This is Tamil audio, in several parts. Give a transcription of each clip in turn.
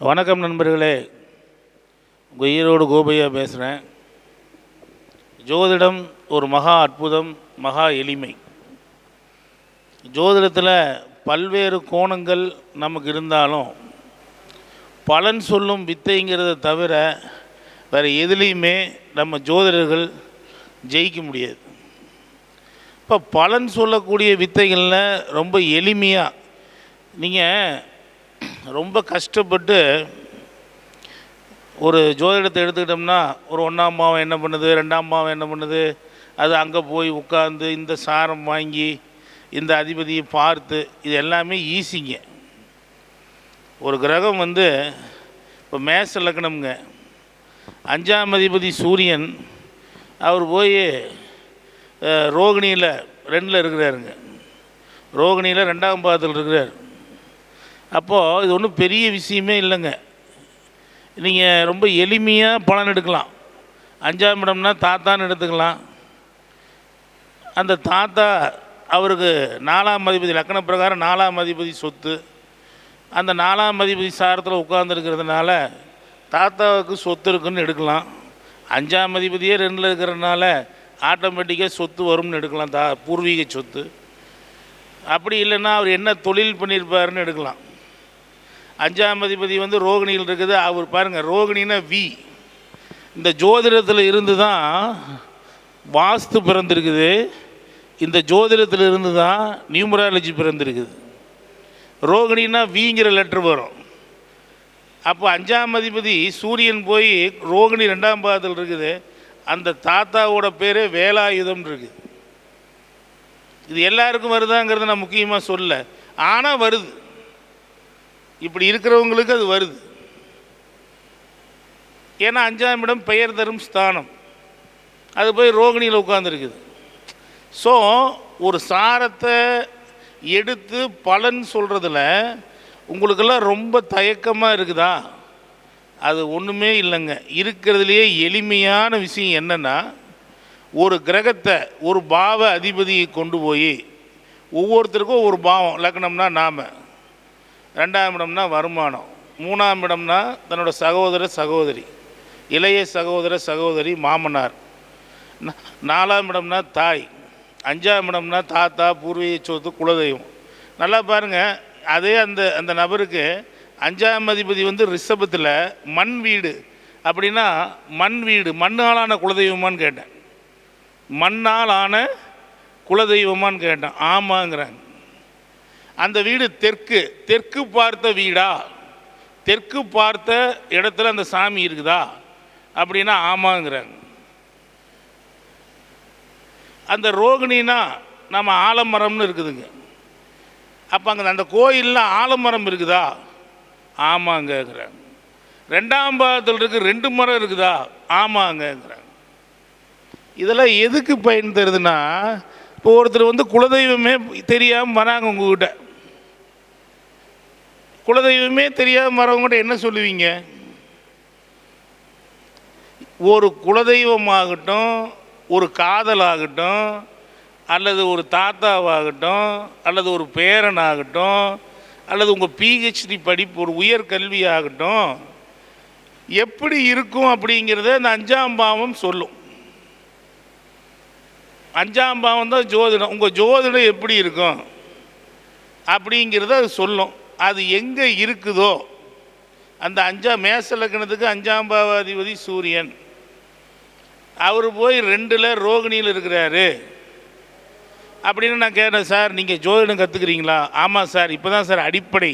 வணக்கம் நண்பர்களே, உங்கள் ஈரோடு கோபையா பேசுகிறேன். ஜோதிடம் ஒரு மகா அற்புதம், மகா எளிமை. ஜோதிடத்தில் பல்வேறு கோணங்கள் நமக்கு இருந்தாலும் பலன் சொல்லும் வித்தைங்கிறத தவிர வேறு எதுலேயுமே நம்ம ஜோதிடர்கள் ஜெயிக்க முடியாது. இப்போ பலன் சொல்லக்கூடிய வித்தைகளில் ரொம்ப எளிமையாக நீங்கள் ரொம்ப கஷ்டப்பட்டு ஒரு ஜோதிடத்தை எடுத்துக்கிட்டோம்னா, ஒரு 1ஆம் பாவம் என்ன பண்ணுது, 2ஆம் பாவம் என்ன பண்ணுது, அது அங்கே போய் உட்காந்து இந்த சாரம் வாங்கி இந்த அதிபதியை பார்த்து, இது எல்லாமே ஈஸிங்க. ஒரு கிரகம் இப்போ மேச லக்னம்ங்க, 5ஆம் அதிபதி சூரியன், அவர் போய் ரோகிணியில் 2ல் இருக்கிறாருங்க. ரோகிணியில் 2ஆம் பாவத்தில் இருக்கிறார். அப்போது இது ஒன்றும் பெரிய விஷயமே இல்லைங்க. நீங்கள் ரொம்ப எளிமையாக பலன் எடுக்கலாம். 5ஆம் இடம்னா தாத்தான்னு எடுத்துக்கலாம். அந்த தாத்தா அவருக்கு 4ஆம் அதிபதி, லக்கண பிரகாரம் 4ஆம் அதிபதி சொத்து. அந்த 4ஆம் அதிபதி சாரத்தில் உட்கார்ந்துருக்கிறதுனால தாத்தாவுக்கு சொத்து இருக்குன்னு எடுக்கலாம். 5ஆம் அதிபதியே 2ல் இருக்கிறதுனால ஆட்டோமேட்டிக்காக சொத்து வரும்னு எடுக்கலாம், பூர்வீக சொத்து. அப்படி இல்லைன்னா அவர் என்ன தொழில் பண்ணியிருப்பாருன்னு எடுக்கலாம். 5ஆம் அதிபதி ரோகிணியில் இருக்குது. அவர் பாருங்கள், ரோகிணின்னா வி. இந்த ஜோதிடத்தில் இருந்து தான் வாஸ்து பிறந்திருக்குது. இந்த ஜோதிடத்தில் இருந்து தான் நியூமராலஜி பிறந்திருக்குது. ரோகிணின்னா விங்கிற லெட்ரு வரும். அப்போ 5ஆம் அதிபதி சூரியன் போய் ரோகிணி 2ஆம் பாவத்தில் இருக்குது. அந்த தாத்தாவோட பேர் வேலாயுதம் இருக்குது. இது எல்லாருக்கும் வருதாங்கிறத நான் முக்கியமாக சொல்ல, ஆனால் வருது. இப்படி இருக்கிறவங்களுக்கு அது வருது. ஏன்னா 5ஆம் இடம் பெயர் தரும் ஸ்தானம், அது போய் ரோகிணியில் உட்காந்துருக்குது. ஸோ ஒரு சாரத்தை எடுத்து பலன் சொல்கிறதுல உங்களுக்கெல்லாம் ரொம்ப தயக்கமாக இருக்குதா? அது ஒன்றுமே இல்லைங்க. இருக்கிறதுலையே எளிமையான விஷயம் என்னென்னா, ஒரு கிரகத்தை, ஒரு பாவ அதிபதியை கொண்டு போய் ஒவ்வொருத்தருக்கும் ஒரு பாவம், லக்னம்னா நாம், 2ஆம் இடம்னா வருமானம், 3ஆம் இடம்னா தன்னோட சகோதர சகோதரி, இளைய சகோதர சகோதரி, மாமனார், 4ஆம் இடம்னா தாய், 5ஆம் இடம்னா தாத்தா, பூர்வீக சொத்து, குலதெய்வம். நல்லா பாருங்கள், அதே அந்த நபருக்கு 5ஆம் அதிபதி ரிஷபத்தில் மண் வீடு. அப்படின்னா மண் வீடு, மண்ணாலான குலதெய்வமானு கேட்டேன். மண்ணால் ஆன குலதெய்வமானு கேட்டேன். ஆமாங்கிறாங்க. அந்த வீடு தெற்கு பார்த்த வீடா, தெற்கு பார்த்த இடத்துல அந்த சாமி இருக்குதா அப்படின்னா ஆமாங்கிறாங்க. அந்த ரோகிணினா நம்ம ஆலமரம்னு இருக்குதுங்க. அப்போ அங்கே அந்த கோயிலில் ஆலமரம் இருக்குதா? ஆமாங்கிறாங்க. 2ஆம் பாவத்தில் இருக்கு 2 மரம் இருக்குதா? ஆமாங்கிறாங்க. இதெல்லாம் எதுக்கு பயன் தருதுன்னா, இப்போ ஒருத்தர் குலதெய்வமே தெரியாமல் வராங்க உங்ககிட்ட. குலதெய்வமே தெரியாமல் வரவங்ககிட்ட என்ன சொல்லுவீங்க? ஒரு குலதெய்வமாகட்டும், ஒரு காதலாகட்டும், அல்லது ஒரு தாத்தாவாகட்டும், அல்லது ஒரு பேரனாகட்டும், அல்லது உங்கள் பிஹெச்டி படிப்பு, ஒரு உயர்கல்வியாகட்டும், எப்படி இருக்கும் அப்படிங்கிறத இந்த 5ஆம் பாவம் சொல்லும். 5ஆம் பாவம் தான் ஜோதிடம். உங்கள் ஜோதிடம் எப்படி இருக்கும் அப்படிங்கிறத அது சொல்லும். அது எங்கே இருக்குதோ, அந்த மேச லக்னத்துக்கு 5ஆம் பாவாதிபதி சூரியன், அவர் போய் 2ல் ரோகிணியில் இருக்கிறாரு அப்படின்னு நான் கேட்டேன். சார் நீங்கள் ஜோதிடம் கற்றுக்குறீங்களா? ஆமாம் சார், இப்போ தான் சார் அடிப்படை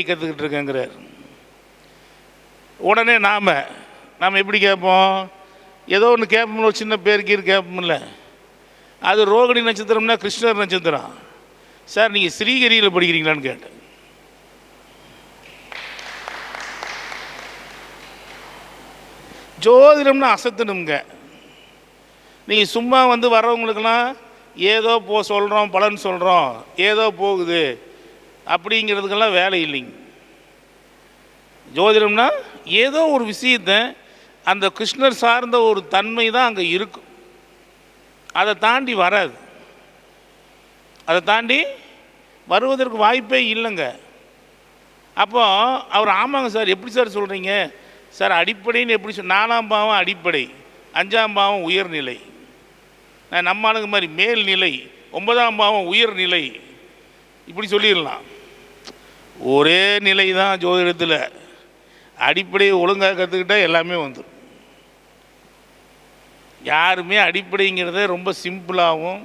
கற்றுக்கிட்டு இருக்கேங்கிறார். உடனே நாம் எப்படி கேட்போம்? ஏதோ ஒன்று கேட்போம்ல, ஒரு சின்ன பேர் கீர் கேட்போம்ல. அது ரோகிணி நட்சத்திரம்னா கிருஷ்ணர் நட்சத்திரம். சார் நீங்கள் ஸ்ரீகிரியில் படிக்கிறீங்களான்னு கேட்டேன். ஜோதிடம்னா அசத்தணுங்க. நீங்கள் சும்மா வரவங்களுக்கெல்லாம் ஏதோ சொல்கிறோம், பலன் சொல்கிறோம், ஏதோ போகுது அப்படிங்கிறதுக்கெல்லாம் வேலை இல்லைங்க. ஜோதிடம்னா ஏதோ ஒரு விஷயத்தை, அந்த கிருஷ்ணர் சார்ந்த ஒரு தன்மை தான் அங்கே இருக்கும். அதை தாண்டி வராது. அதை தாண்டி வருவதற்கு வாய்ப்பே இல்லைங்க. அப்போ அவர் ஆமாங்க சார், எப்படி சார் சொல்கிறீங்க சார்? அடிப்படைன்னு எப்படி 4ஆம் பாவம் அடிப்படை, 5ஆம் பாவம் உயர்நிலை, நம்ம ஆளுங்க மாதிரி மேல்நிலை, 9ஆம் பாவம் உயர்நிலை, இப்படி சொல்லிடலாம். ஒரே நிலை தான் ஜோதிடத்தில். அடிப்படையை ஒழுங்காக கற்றுக்கிட்டால் எல்லாமே வந்துடும். யாருமே அடிப்படைங்கிறத ரொம்ப சிம்பிளாகவும்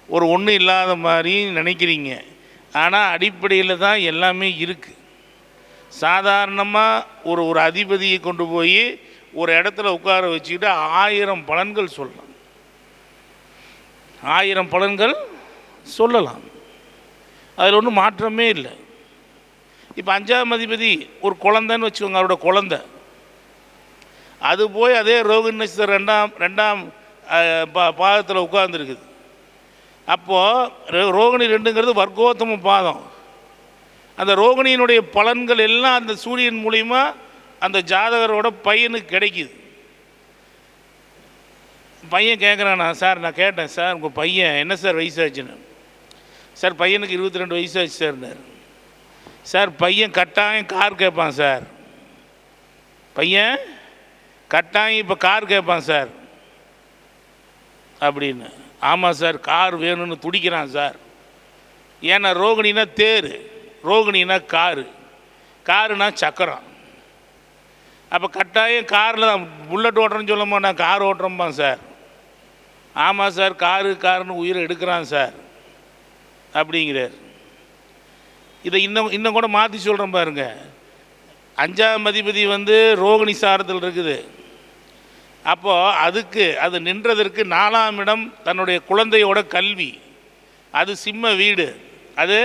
ஒரு ஒன்றும் இல்லாத மாதிரி நினைக்கிறீங்க. ஆனால் அடிப்படையில் தான் எல்லாமே இருக்குது. சாதாரணமாக ஒரு அதிபதியை கொண்டு போய் ஒரு இடத்துல உட்கார வச்சுக்கிட்டு 1000 பலன்கள் சொல்லலாம். 1000 பலன்கள் சொல்லலாம். அதில் ஒன்றும் மாற்றமே இல்லை. இப்போ 5ஆம் அதிபதி ஒரு குழந்தைன்னு வச்சுக்கோங்க, அவரோட குழந்தை. அது போய் அதே ரோகிணி நட்சத்திரம் 2ஆம் பாதத்தில் உட்கார்ந்துருக்குது. அப்போது ரோகிணி 2ங்கிறது வர்க்கோத்தம பாதம். அந்த ரோகிணியினுடைய பலன்கள் எல்லாம் அந்த சூரியன் மூலிமா அந்த ஜாதகரோட பையனுக்கு கிடைக்கிது. பையன் கேட்குறானா, சார் நான் கேட்டேன் சார் உங்கள் பையன் என்ன சார் வயசாச்சுன்னு. சார் பையனுக்கு 22 வயசாச்சு சார்னார். சார் பையன் கட்டாயம் கார் கேட்பான் சார், பையன் கட்டாயம் இப்போ கார் கேட்பான் சார் அப்படின்னு. ஆமாம் சார் கார் வேணும்னு துடிக்கிறான் சார். ஏன்னா ரோகிணினா தேர், ரோகிணினா காரு, காருனா சக்கரம். அப்போ கட்டாயம் காரில் தான் புல்லட் ஓட்டுறேன்னு சொல்ல மாட்டான், கார் ஓட்டுறோம்பான் சார். ஆமாம் சார் காருன்னு உயிரை எடுக்கிறான் சார் அப்படிங்கிறார். இதை இன்னும் கூட மாற்றி சொல்கிறேன் பாருங்க. 5ஆம் அதிபதி ரோகிணி சாரத்தில் இருக்குது. அப்போது அது நின்றதற்கு 4ஆம் இடம் தன்னுடைய குழந்தையோட கல்வி. அது சிம்ம வீடு. அது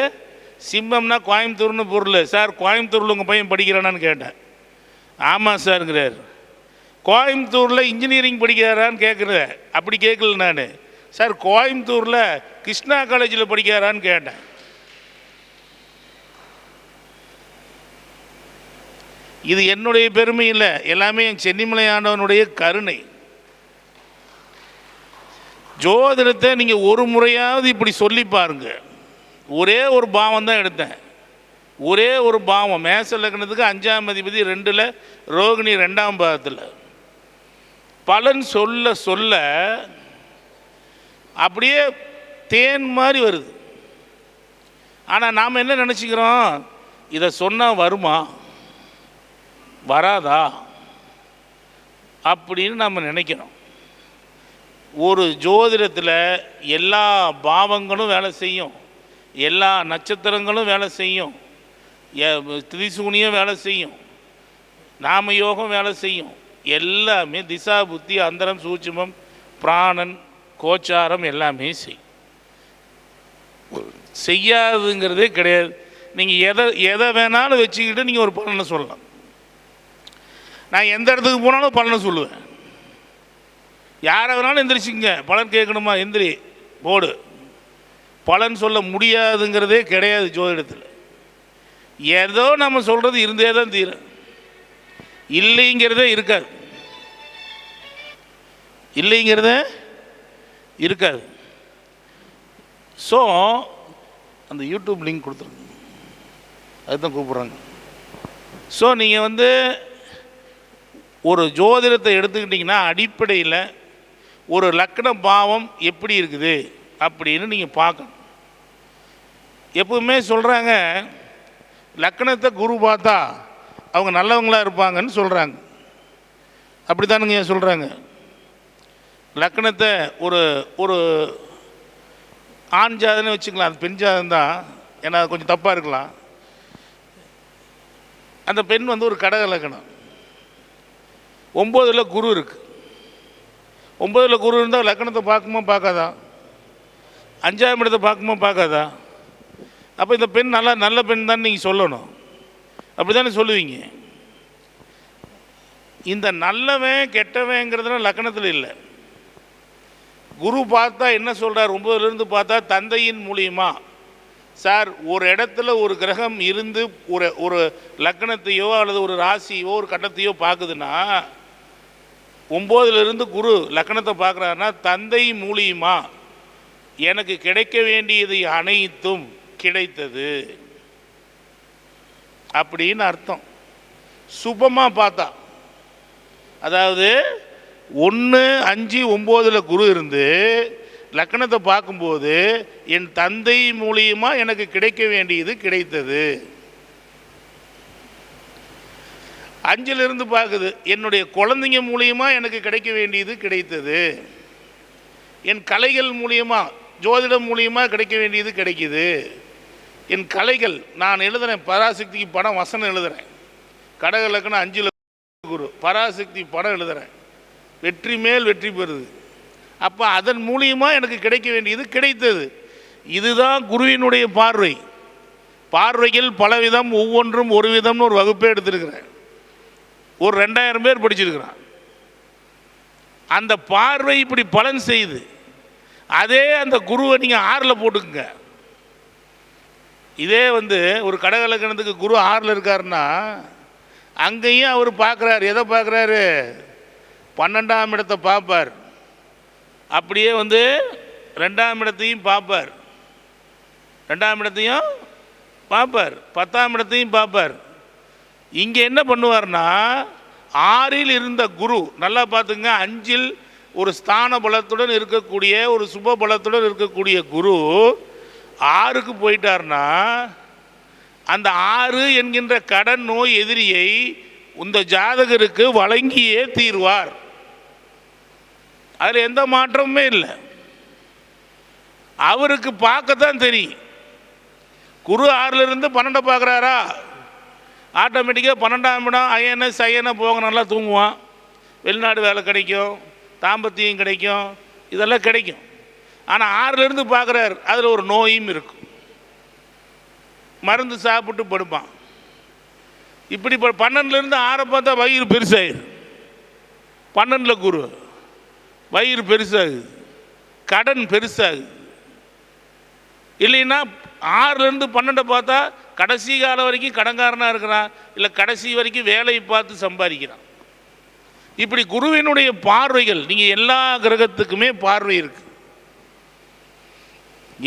சிம்மம்னா கோயம்புத்தூர்னு பொருள். சார் கோயம்புத்தூரில் உங்கள் பையன் படிக்கிறானான்னு கேட்டேன். ஆமாம் சார்ங்கிறார். கோயம்புத்தூரில் இன்ஜினியரிங் படிக்கிறாரான்னு கேட்குறேன். அப்படி கேட்கல நான். சார் கோயம்புத்தூரில் கிருஷ்ணா காலேஜில் படிக்கிறாரான்னு கேட்டேன். இது என்னுடைய பெருமை இல்லை, எல்லாமே என் சென்னிமலை ஆண்டவனுடைய கருணை. ஜோதிடத்தை நீங்கள் ஒரு முறையாவது இப்படி சொல்லி பாருங்க. ஒரே ஒரு பாவம் தான் எடுத்தேன், ஒரே ஒரு பாவம். மேச லக்னத்துக்கு 5ஆம் அதிபதி 2ல், ரோகிணி 2ஆம் பாவத்தில். பலன் சொல்ல சொல்ல அப்படியே தேன் மாதிரி வருது. ஆனால் நாம் என்ன நினச்சிக்கிறோம், இதை சொன்னால் வருமா வராதா அப்படின்னு நம்ம நினைக்கிறோம். ஒரு ஜோதிடத்தில் எல்லா பாவங்களும் வேலை செய்யும், எல்லா நட்சத்திரங்களும் வேலை செய்யும், திரிசூனியும் வேலை செய்யும், நாமயோகம் வேலை செய்யும். எல்லாமே திசா புத்தி அந்தரம் சூட்சுமம் பிராணன் கோச்சாரம் எல்லாமே செய்யாதுங்கிறதே கிடையாது. நீங்கள் எதை வேணாலும் வச்சுக்கிட்டு நீங்கள் ஒரு பலனை சொல்லலாம். நான் எந்த இடத்துக்கு போனாலும் பலனை சொல்லுவேன். யாரை வேணாலும் எந்திரிச்சிங்க, பலன் கேட்கணுமா எந்திரி போடு. பலன் சொல்ல முடியாதுங்கிறதே கிடையாது ஜோதிடத்தில். ஏதோ நம்ம சொல்கிறது இருந்தே தான் தீரும், இல்லைங்கிறதே இருக்காது, இல்லைங்கிறதே இருக்காது. ஸோ அந்த யூடியூப் லிங்க் கொடுத்துருங்க, அதுதான் கூப்பிட்றாங்க. ஸோ நீங்கள் ஒரு ஜோதிடத்தை எடுத்துக்கிட்டிங்கன்னா அடிப்படையில் ஒரு லக்ன பாவம் எப்படி இருக்குது அப்படின்னு நீங்கள் பார்க்கணும். எப்பவுமே சொல்கிறாங்க லக்னத்தை குரு பார்த்தா அவங்க நல்லவங்களாக இருப்பாங்கன்னு சொல்கிறாங்க. அப்படி தானுங்க சொல்கிறாங்க. லக்னத்தை ஒரு ஆண் ஜாதனை வச்சுக்கலாம், அது பெண் ஜாதகம் தான், ஏன்னா அது கொஞ்சம் தப்பாக இருக்கலாம். அந்த பெண் ஒரு கடக லக்னம், 9ல் குரு இருக்குது. 9ல் குரு இருந்தால் லக்னத்தை பார்க்குமா பார்க்காதா? 5ஆம் இடத்தை பார்க்குமா பார்க்காதா? அப்போ இந்த பெண் நல்ல பெண் தான் நீங்கள் சொல்லணும், அப்படி தானே சொல்லுவீங்க. இந்த நல்லவன் கெட்டவங்கிறதுனா லக்னத்தில் இல்லை. குரு பார்த்தா என்ன சொல்கிறார், 9லேருந்து பார்த்தா தந்தையின் மூலியமா. சார் ஒரு இடத்துல ஒரு கிரகம் இருந்து ஒரு லக்னத்தையோ அல்லது ஒரு ராசியோ ஒரு கட்டத்தையோ பார்க்குதுன்னா, 9லிருந்து குரு லக்னத்தை பார்க்குறாருன்னா தந்தை மூலியமா எனக்கு கிடைக்க வேண்டியது அனைத்தும் கிடைத்தது அப்படின்னு அர்த்தம். சுபமாக பார்த்தா, அதாவது 1, 5, 9 குரு இருந்து லக்னத்தை பார்க்கும்போது என் தந்தை மூலியமாக எனக்கு கிடைக்க வேண்டியது கிடைத்தது. 5 பார்க்குது, என்னுடைய குழந்தைங்க மூலியமாக எனக்கு கிடைக்க வேண்டியது கிடைத்தது. என் கலைகள் மூலியமாக, ஜோதிடம் மூலியமாக கிடைக்க வேண்டியது கிடைக்குது. என் கலைகள் நான் எழுதுகிறேன், பராசக்திக்கு படம் வசனம் எழுதுகிறேன், கடக லக்னம் 5 குரு, பராசக்தி படம் எழுதுகிறேன், வெற்றி மேல் வெற்றி பெறுது. அப்போ அதன் மூலியமாக எனக்கு கிடைக்க வேண்டியது கிடைத்தது. இதுதான் குருவினுடைய பார்வை. பார்வைகள் பலவிதம், ஒவ்வொன்றும் ஒரு விதம்னு ஒரு வகுப்பே எடுத்திருக்கிறேன். ஒரு 2000 பேர் படிச்சிருக்கிறான். அந்த பார்வை இப்படி பலன் செய்யுது. அதே அந்த குருவை நீங்கள் 6 போட்டுக்குங்க. இதே ஒரு கடக லக்னத்துக்கு குரு 6 இருக்காருன்னா அங்கேயும் அவர் பார்க்குறாரு. எதை பார்க்குறாரு? 12ஆம் இடத்தை பார்ப்பார். அப்படியே 2ஆம் இடத்தையும் பார்ப்பார், 2ஆம் இடத்தையும் பார்ப்பார், 10ஆம் இடத்தையும் பார்ப்பார். இங்கே என்ன பண்ணுவார்னா 6ல் இருந்த குரு, நல்லா பார்த்துங்க, 5ல் ஒரு ஸ்தான பலத்துடன் இருக்கக்கூடிய, ஒரு சுப பலத்துடன் இருக்கக்கூடிய குரு 6க்கு போயிட்டார்னா அந்த 6 என்கின்ற கடன் நோய் எதிரியை இந்த ஜாதகருக்கு வழங்கியே தீர்வார். அதில் எந்த மாற்றமுமே இல்லை. அவருக்கு பார்க்கத்தான் தெரியும். குரு 6லிருந்து 12 பார்க்குறாரா, ஆட்டோமேட்டிக்காக 12ஆம் இடம் ஐஎன்எஸ் போக நல்லா தூங்குவான், வெளிநாடு வேலை கிடைக்கும், தாம்பத்தியம் கிடைக்கும், இதெல்லாம் கிடைக்கும். ஆனால் 6லிருந்து பார்க்குறாரு, அதில் ஒரு நோயும் இருக்கும், மருந்து சாப்பிட்டு படுப்பான். இப்படி 12லேருந்து 6 பார்த்தா வயிறு பெருசாகிடும். 12ல் குரு, வயிறு பெருசாகுது, கடன் பெருசாகுது. இல்லைன்னா 6லேருந்து 12 பார்த்தா கடைசி காலம் வரைக்கும் கடன்காரனாக இருக்கிறான், இல்லை கடைசி வரைக்கும் வேலையை பார்த்து சம்பாதிக்கிறான். இப்படி குருவினுடைய பார்வைகள், நீங்கள் எல்லா கிரகத்துக்குமே பார்வை இருக்குது,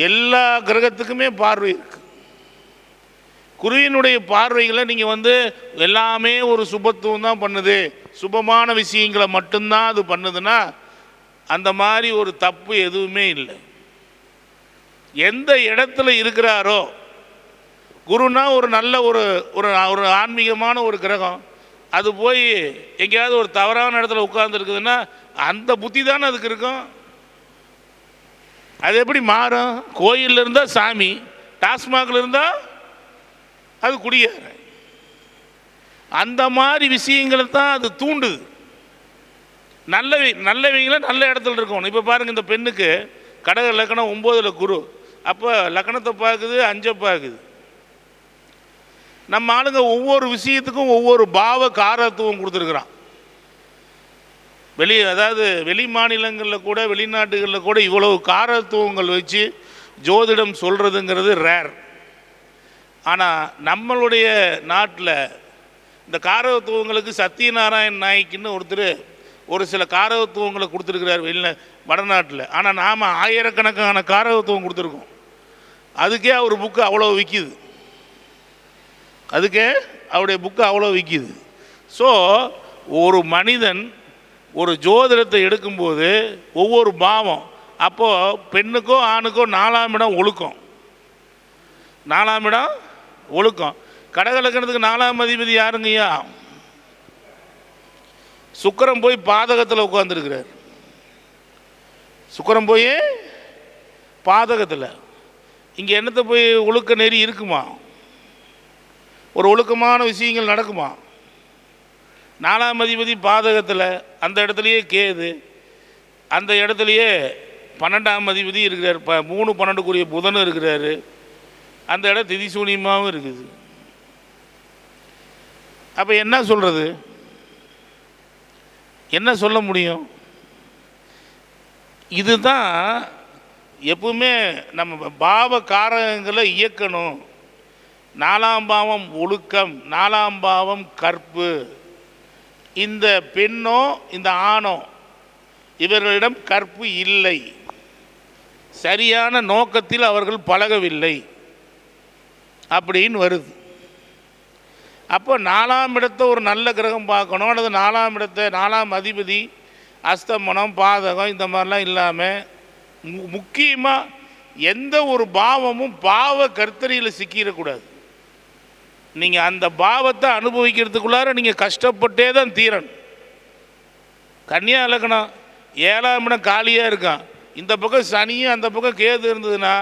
எல்லா கிரகத்துக்குமே பார்வை இருக்குது. குருவினுடைய பார்வைகளை நீங்கள் எல்லாமே ஒரு சுபத்துவம் தான் பண்ணுது, சுபமான விஷயங்களை மட்டும்தான் அது பண்ணுதுன்னா அந்த மாதிரி ஒரு தப்பு எதுவுமே இல்லை. எந்த இடத்துல இருக்கிறாரோ, குருனா ஒரு நல்ல ஒரு ஒரு ஆன்மீகமான ஒரு கிரகம், அது போய் எங்கேயாவது ஒரு தவறான இடத்துல உட்கார்ந்துருக்குதுன்னா அந்த புத்தி தானே அதுக்கு இருக்கும். அது எப்படி மாறும்? கோயிலில் இருந்தால் சாமி, டாஸ்மாகில் இருந்தால் அது குடியார. அந்த மாதிரி விஷயங்களை தான் அது தூண்டுது. நல்லவங்களை நல்ல இடத்துல இருக்கணும். இப்போ பாருங்கள், இந்த பெண்ணுக்கு கடக லக்னம் 9ல் குரு, அப்போ லக்னத்தை பார்க்குது, 5 பார்க்குது. நம்ம ஆளுங்க ஒவ்வொரு விஷயத்துக்கும் ஒவ்வொரு பாவ காரத்துவம் கொடுத்துருக்குறான். அதாவது வெளி மாநிலங்களில் கூட, வெளிநாட்டுகளில் கூட இவ்வளவு காரத்துவங்கள் வச்சு ஜோதிடம் சொல்கிறதுங்கிறது ரேர். ஆனால் நம்மளுடைய நாட்டில் இந்த காரகத்துவங்களுக்கு சத்யநாராயண் நாய்க்குன்னு ஒருத்தர் ஒரு சில காரகத்துவங்களை கொடுத்துருக்கிறார் வடநாட்டில். ஆனால் நாம் ஆயிரக்கணக்கான காரகத்துவம் கொடுத்துருக்கோம். அதுக்கே அவர் புக்கு அவ்வளோ விற்கிது, அதுக்கே அவருடைய புக்கு அவ்வளோ விற்கிது. ஸோ ஒரு மனிதன் ஒரு ஜோதிடத்தை எடுக்கும்போது ஒவ்வொரு பாவம், அப்போது பெண்ணுக்கோ ஆணுக்கோ 4ஆம் இடம் ஒழுக்கம், 4ஆம் இடம் ஒழுக்கம். கடக லக்னத்துக்கு 4ஆம் அதிபதி யாருங்கய்யா? சுக்கிரன் போய் பாதகத்தில் உட்கார்ந்துருக்கிறார். சுக்கிரன் போய் பாதகத்தில், இங்கே என்னத்தை போய் ஒழுக்க நெறி இருக்குமா? ஒரு ஒழுக்கமான விஷயங்கள் நடக்குமா? 4ஆம் அதிபதி பாதகத்தில், அந்த இடத்துலையே கேது, அந்த இடத்துலையே 12ஆம் அதிபதி இருக்கிறார், 3, 12 புதனும் இருக்கிறாரு, அந்த இடம் திதிசூனியமாகவும் இருக்குது. அப்போ என்ன சொல்கிறது? என்ன சொல்ல முடியும்? இதுதான் எப்பவுமே நம்ம பாவ காரகங்களை இயக்கணும். 4ஆம் பாவம் ஒழுக்கம், 4ஆம் பாவம் கற்பு. இந்த பெண்ணோ இந்த ஆணோ இவர்களிடம் கற்பு இல்லை, சரியான நோக்கத்தில் அவர்கள் பழகவில்லை அப்படின்னு வருது. அப்போ 4ஆம் இடத்தை ஒரு நல்ல கிரகம் பார்க்கணும், அல்லது 4ஆம் இடத்தை 4ஆம் அதிபதி அஸ்தமனம் பாதகம் இந்த மாதிரிலாம் இல்லாமல் முக்கியமாக எந்த ஒரு பாவமும் பாவ கர்த்தரியில் சிக்கிடக்கூடாது. நீங்கள் அந்த பாவத்தை அனுபவிக்கிறதுக்குள்ளார நீங்கள் கஷ்டப்பட்டே தான் தீரணும். கன்னியா லக்னம் 7ஆம் இடம் காலியாக இருக்கான், இந்த பக்கம் சனியும் அந்த பக்கம் கேது இருந்ததுன்னா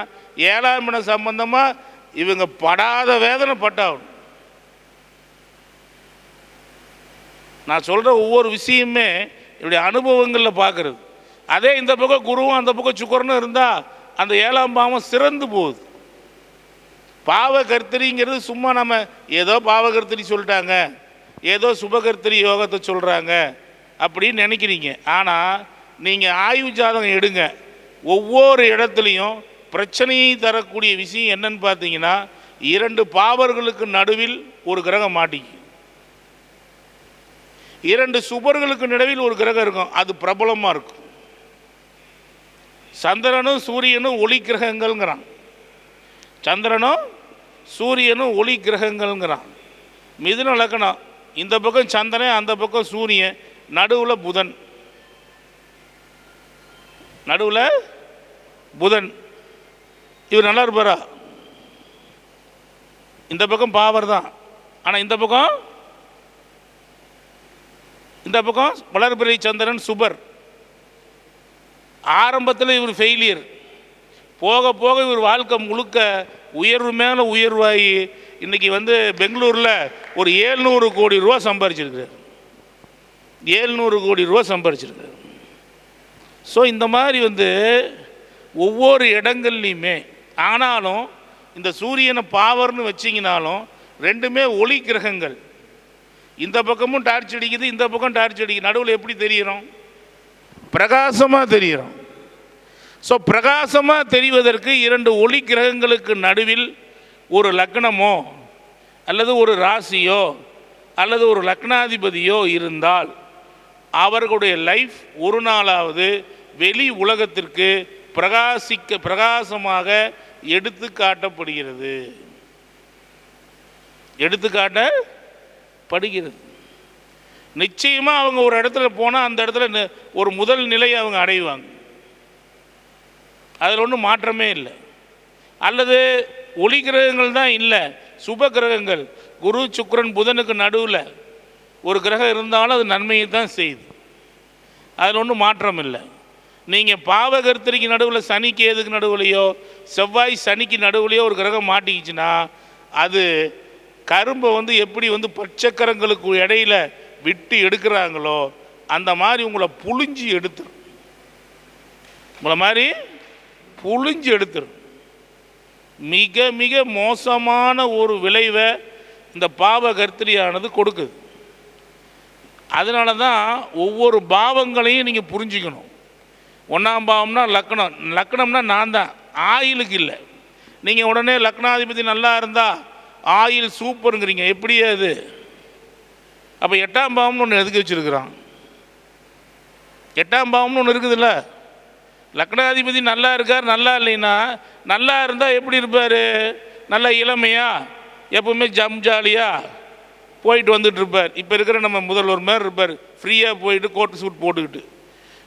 7ஆம் இடம் சம்பந்தமாக இவங்க படாத வேதனை பட்டாகணும். நான் சொல்கிற ஒவ்வொரு விஷயமே இப்படி அனுபவங்களில் பார்க்குறது. அதே இந்த பக்கம் குருவும் அந்த பக்கம் சுக்கரனும் இருந்தால் அந்த 7ஆம் பாவம் சிறந்து போகுது. பாவ கர்த்தரிங்கிறது சும்மா நம்ம ஏதோ பாவ கர்த்தரி சொல்லிட்டாங்க, ஏதோ சுபகர்த்தரி யோகத்தை சொல்கிறாங்க அப்படின்னு நினைக்கிறீங்க. ஆனால் நீங்கள் ஆய்வு ஜாதகம் எடுங்க, ஒவ்வொரு இடத்துலையும் பிரச்சனையை தரக்கூடிய விஷயம் என்னன்னு பார்த்தீங்கன்னா 2 பாவர்களுக்கு நடுவில் ஒரு கிரகம் மாட்டிக்கும், 2 சுபர்களுக்கு நடுவில் ஒரு கிரகம் இருக்கும், அது பிரபலமாக இருக்கும். சந்திரனும் சூரியனும் ஒளி கிரகங்கள்ங்கிறான், சந்திரனும் சூரியனும் ஒளி கிரகங்கள்ங்கிறான். மிதுன லக்னம், இந்த பக்கம் சந்திரன் அந்த பக்கம் சூரியன், நடுவில் புதன், நடுவில் புதன். இவர் நல்லா இருப்பாரா? இந்த பக்கம் பாவர் தான், ஆனால் இந்த பக்கம் வளர்பிறை சந்திரன் சுபர். ஆரம்பத்தில் இவர் ஃபெயிலியர், போக போக இவர் வாழ்க்கை முழுக்க உயர்வு மேலே உயர்வாகி இன்றைக்கி பெங்களூரில் ஒரு 700 கோடி ரூபா சம்பாரிச்சிருக்கிறார், 700 கோடி ரூபா சம்பாரிச்சிருக்கிறார். ஸோ இந்த மாதிரி ஒவ்வொரு இடங்கள்லையுமே, ஆனாலும் இந்த சூரியனை பாவர்னு வச்சிங்கனாலும் ரெண்டுமே ஒளி கிரகங்கள். இந்த பக்கமும் டார்ச் அடிக்குது, இந்த பக்கம் டார்ச் அடிக்குது, நடுவில் எப்படி தெரிகிறோம்? பிரகாசமாக தெரிகிறோம். ஸோ பிரகாசமாக தெரிவதற்கு 2 ஒளி கிரகங்களுக்கு நடுவில் ஒரு லக்னமோ அல்லது ஒரு ராசியோ அல்லது ஒரு லக்னாதிபதியோ இருந்தால் அவர்களுடைய லைஃப் ஒரு நாளாவது வெளி உலகத்திற்கு பிரகாசமாக எடுத்து காட்டப்படுகிறது, எடுத்துக்காட்டப்படுகிறது. நிச்சயமாக அவங்க ஒரு இடத்துல போனால் அந்த இடத்துல ஒரு முதல் நிலையை அவங்க அடைவாங்க, அதில் ஒன்றும் மாற்றமே இல்லை. அல்லது ஒளி கிரகங்கள் தான் இல்லை, சுப கிரகங்கள் குரு சுக்கிரன் புதனுக்கு நடுவில் ஒரு கிரகம் இருந்தாலும் அது நன்மையை தான் செய்யுது, அதில் ஒன்றும் மாற்றம் இல்லை. நீங்கள் பாவகர்த்தரிக்கு நடுவில் சனிக்கு எதுக்கு நடுவுலையோ செவ்வாய் சனிக்கு நடுவுலையோ ஒரு கிரகம் மாட்டிக்கிச்சுன்னா அது கரும்பை எப்படி பச்சைக்கரங்களுக்கு இடையில விட்டு எடுக்கிறாங்களோ அந்த மாதிரி உங்களை புழிஞ்சு எடுத்துரும், உங்களை மாதிரி புழிஞ்சு எடுத்துரும். மிக மிக மோசமான ஒரு விளைவை இந்த பாவ கர்த்தரியானது கொடுக்குது. அதனால தான் ஒவ்வொரு பாவங்களையும் நீங்கள் புரிஞ்சுக்கணும். 1ஆம் பாவம்னா லக்னம், லக்னம்னா நான் தான், ஆயிலுக்கு இல்லை. நீங்கள் உடனே லக்னாதிபதி நல்லா இருந்தால் ஆயில் சூப்பருங்கிறீங்க, எப்படியே அது? அப்போ 8ஆம் பாவம்னு ஒன்று எதுக்கு வச்சுருக்குறான்? 8ஆம் பாவம்னு ஒன்று இருக்குதுல்ல. லக்னாதிபதி நல்லா இருக்கார், நல்லா இல்லைன்னா, நல்லா இருந்தால் எப்படி இருப்பார்? நல்லா இளமையாக எப்பவுமே ஜாலியாக போயிட்டு வந்துட்டுருப்பார். இப்போ இருக்கிற நம்ம முதல்வர் மாதிரி இருப்பார், ஃப்ரீயாக போயிட்டு கோட்டு சூட் போட்டுக்கிட்டு.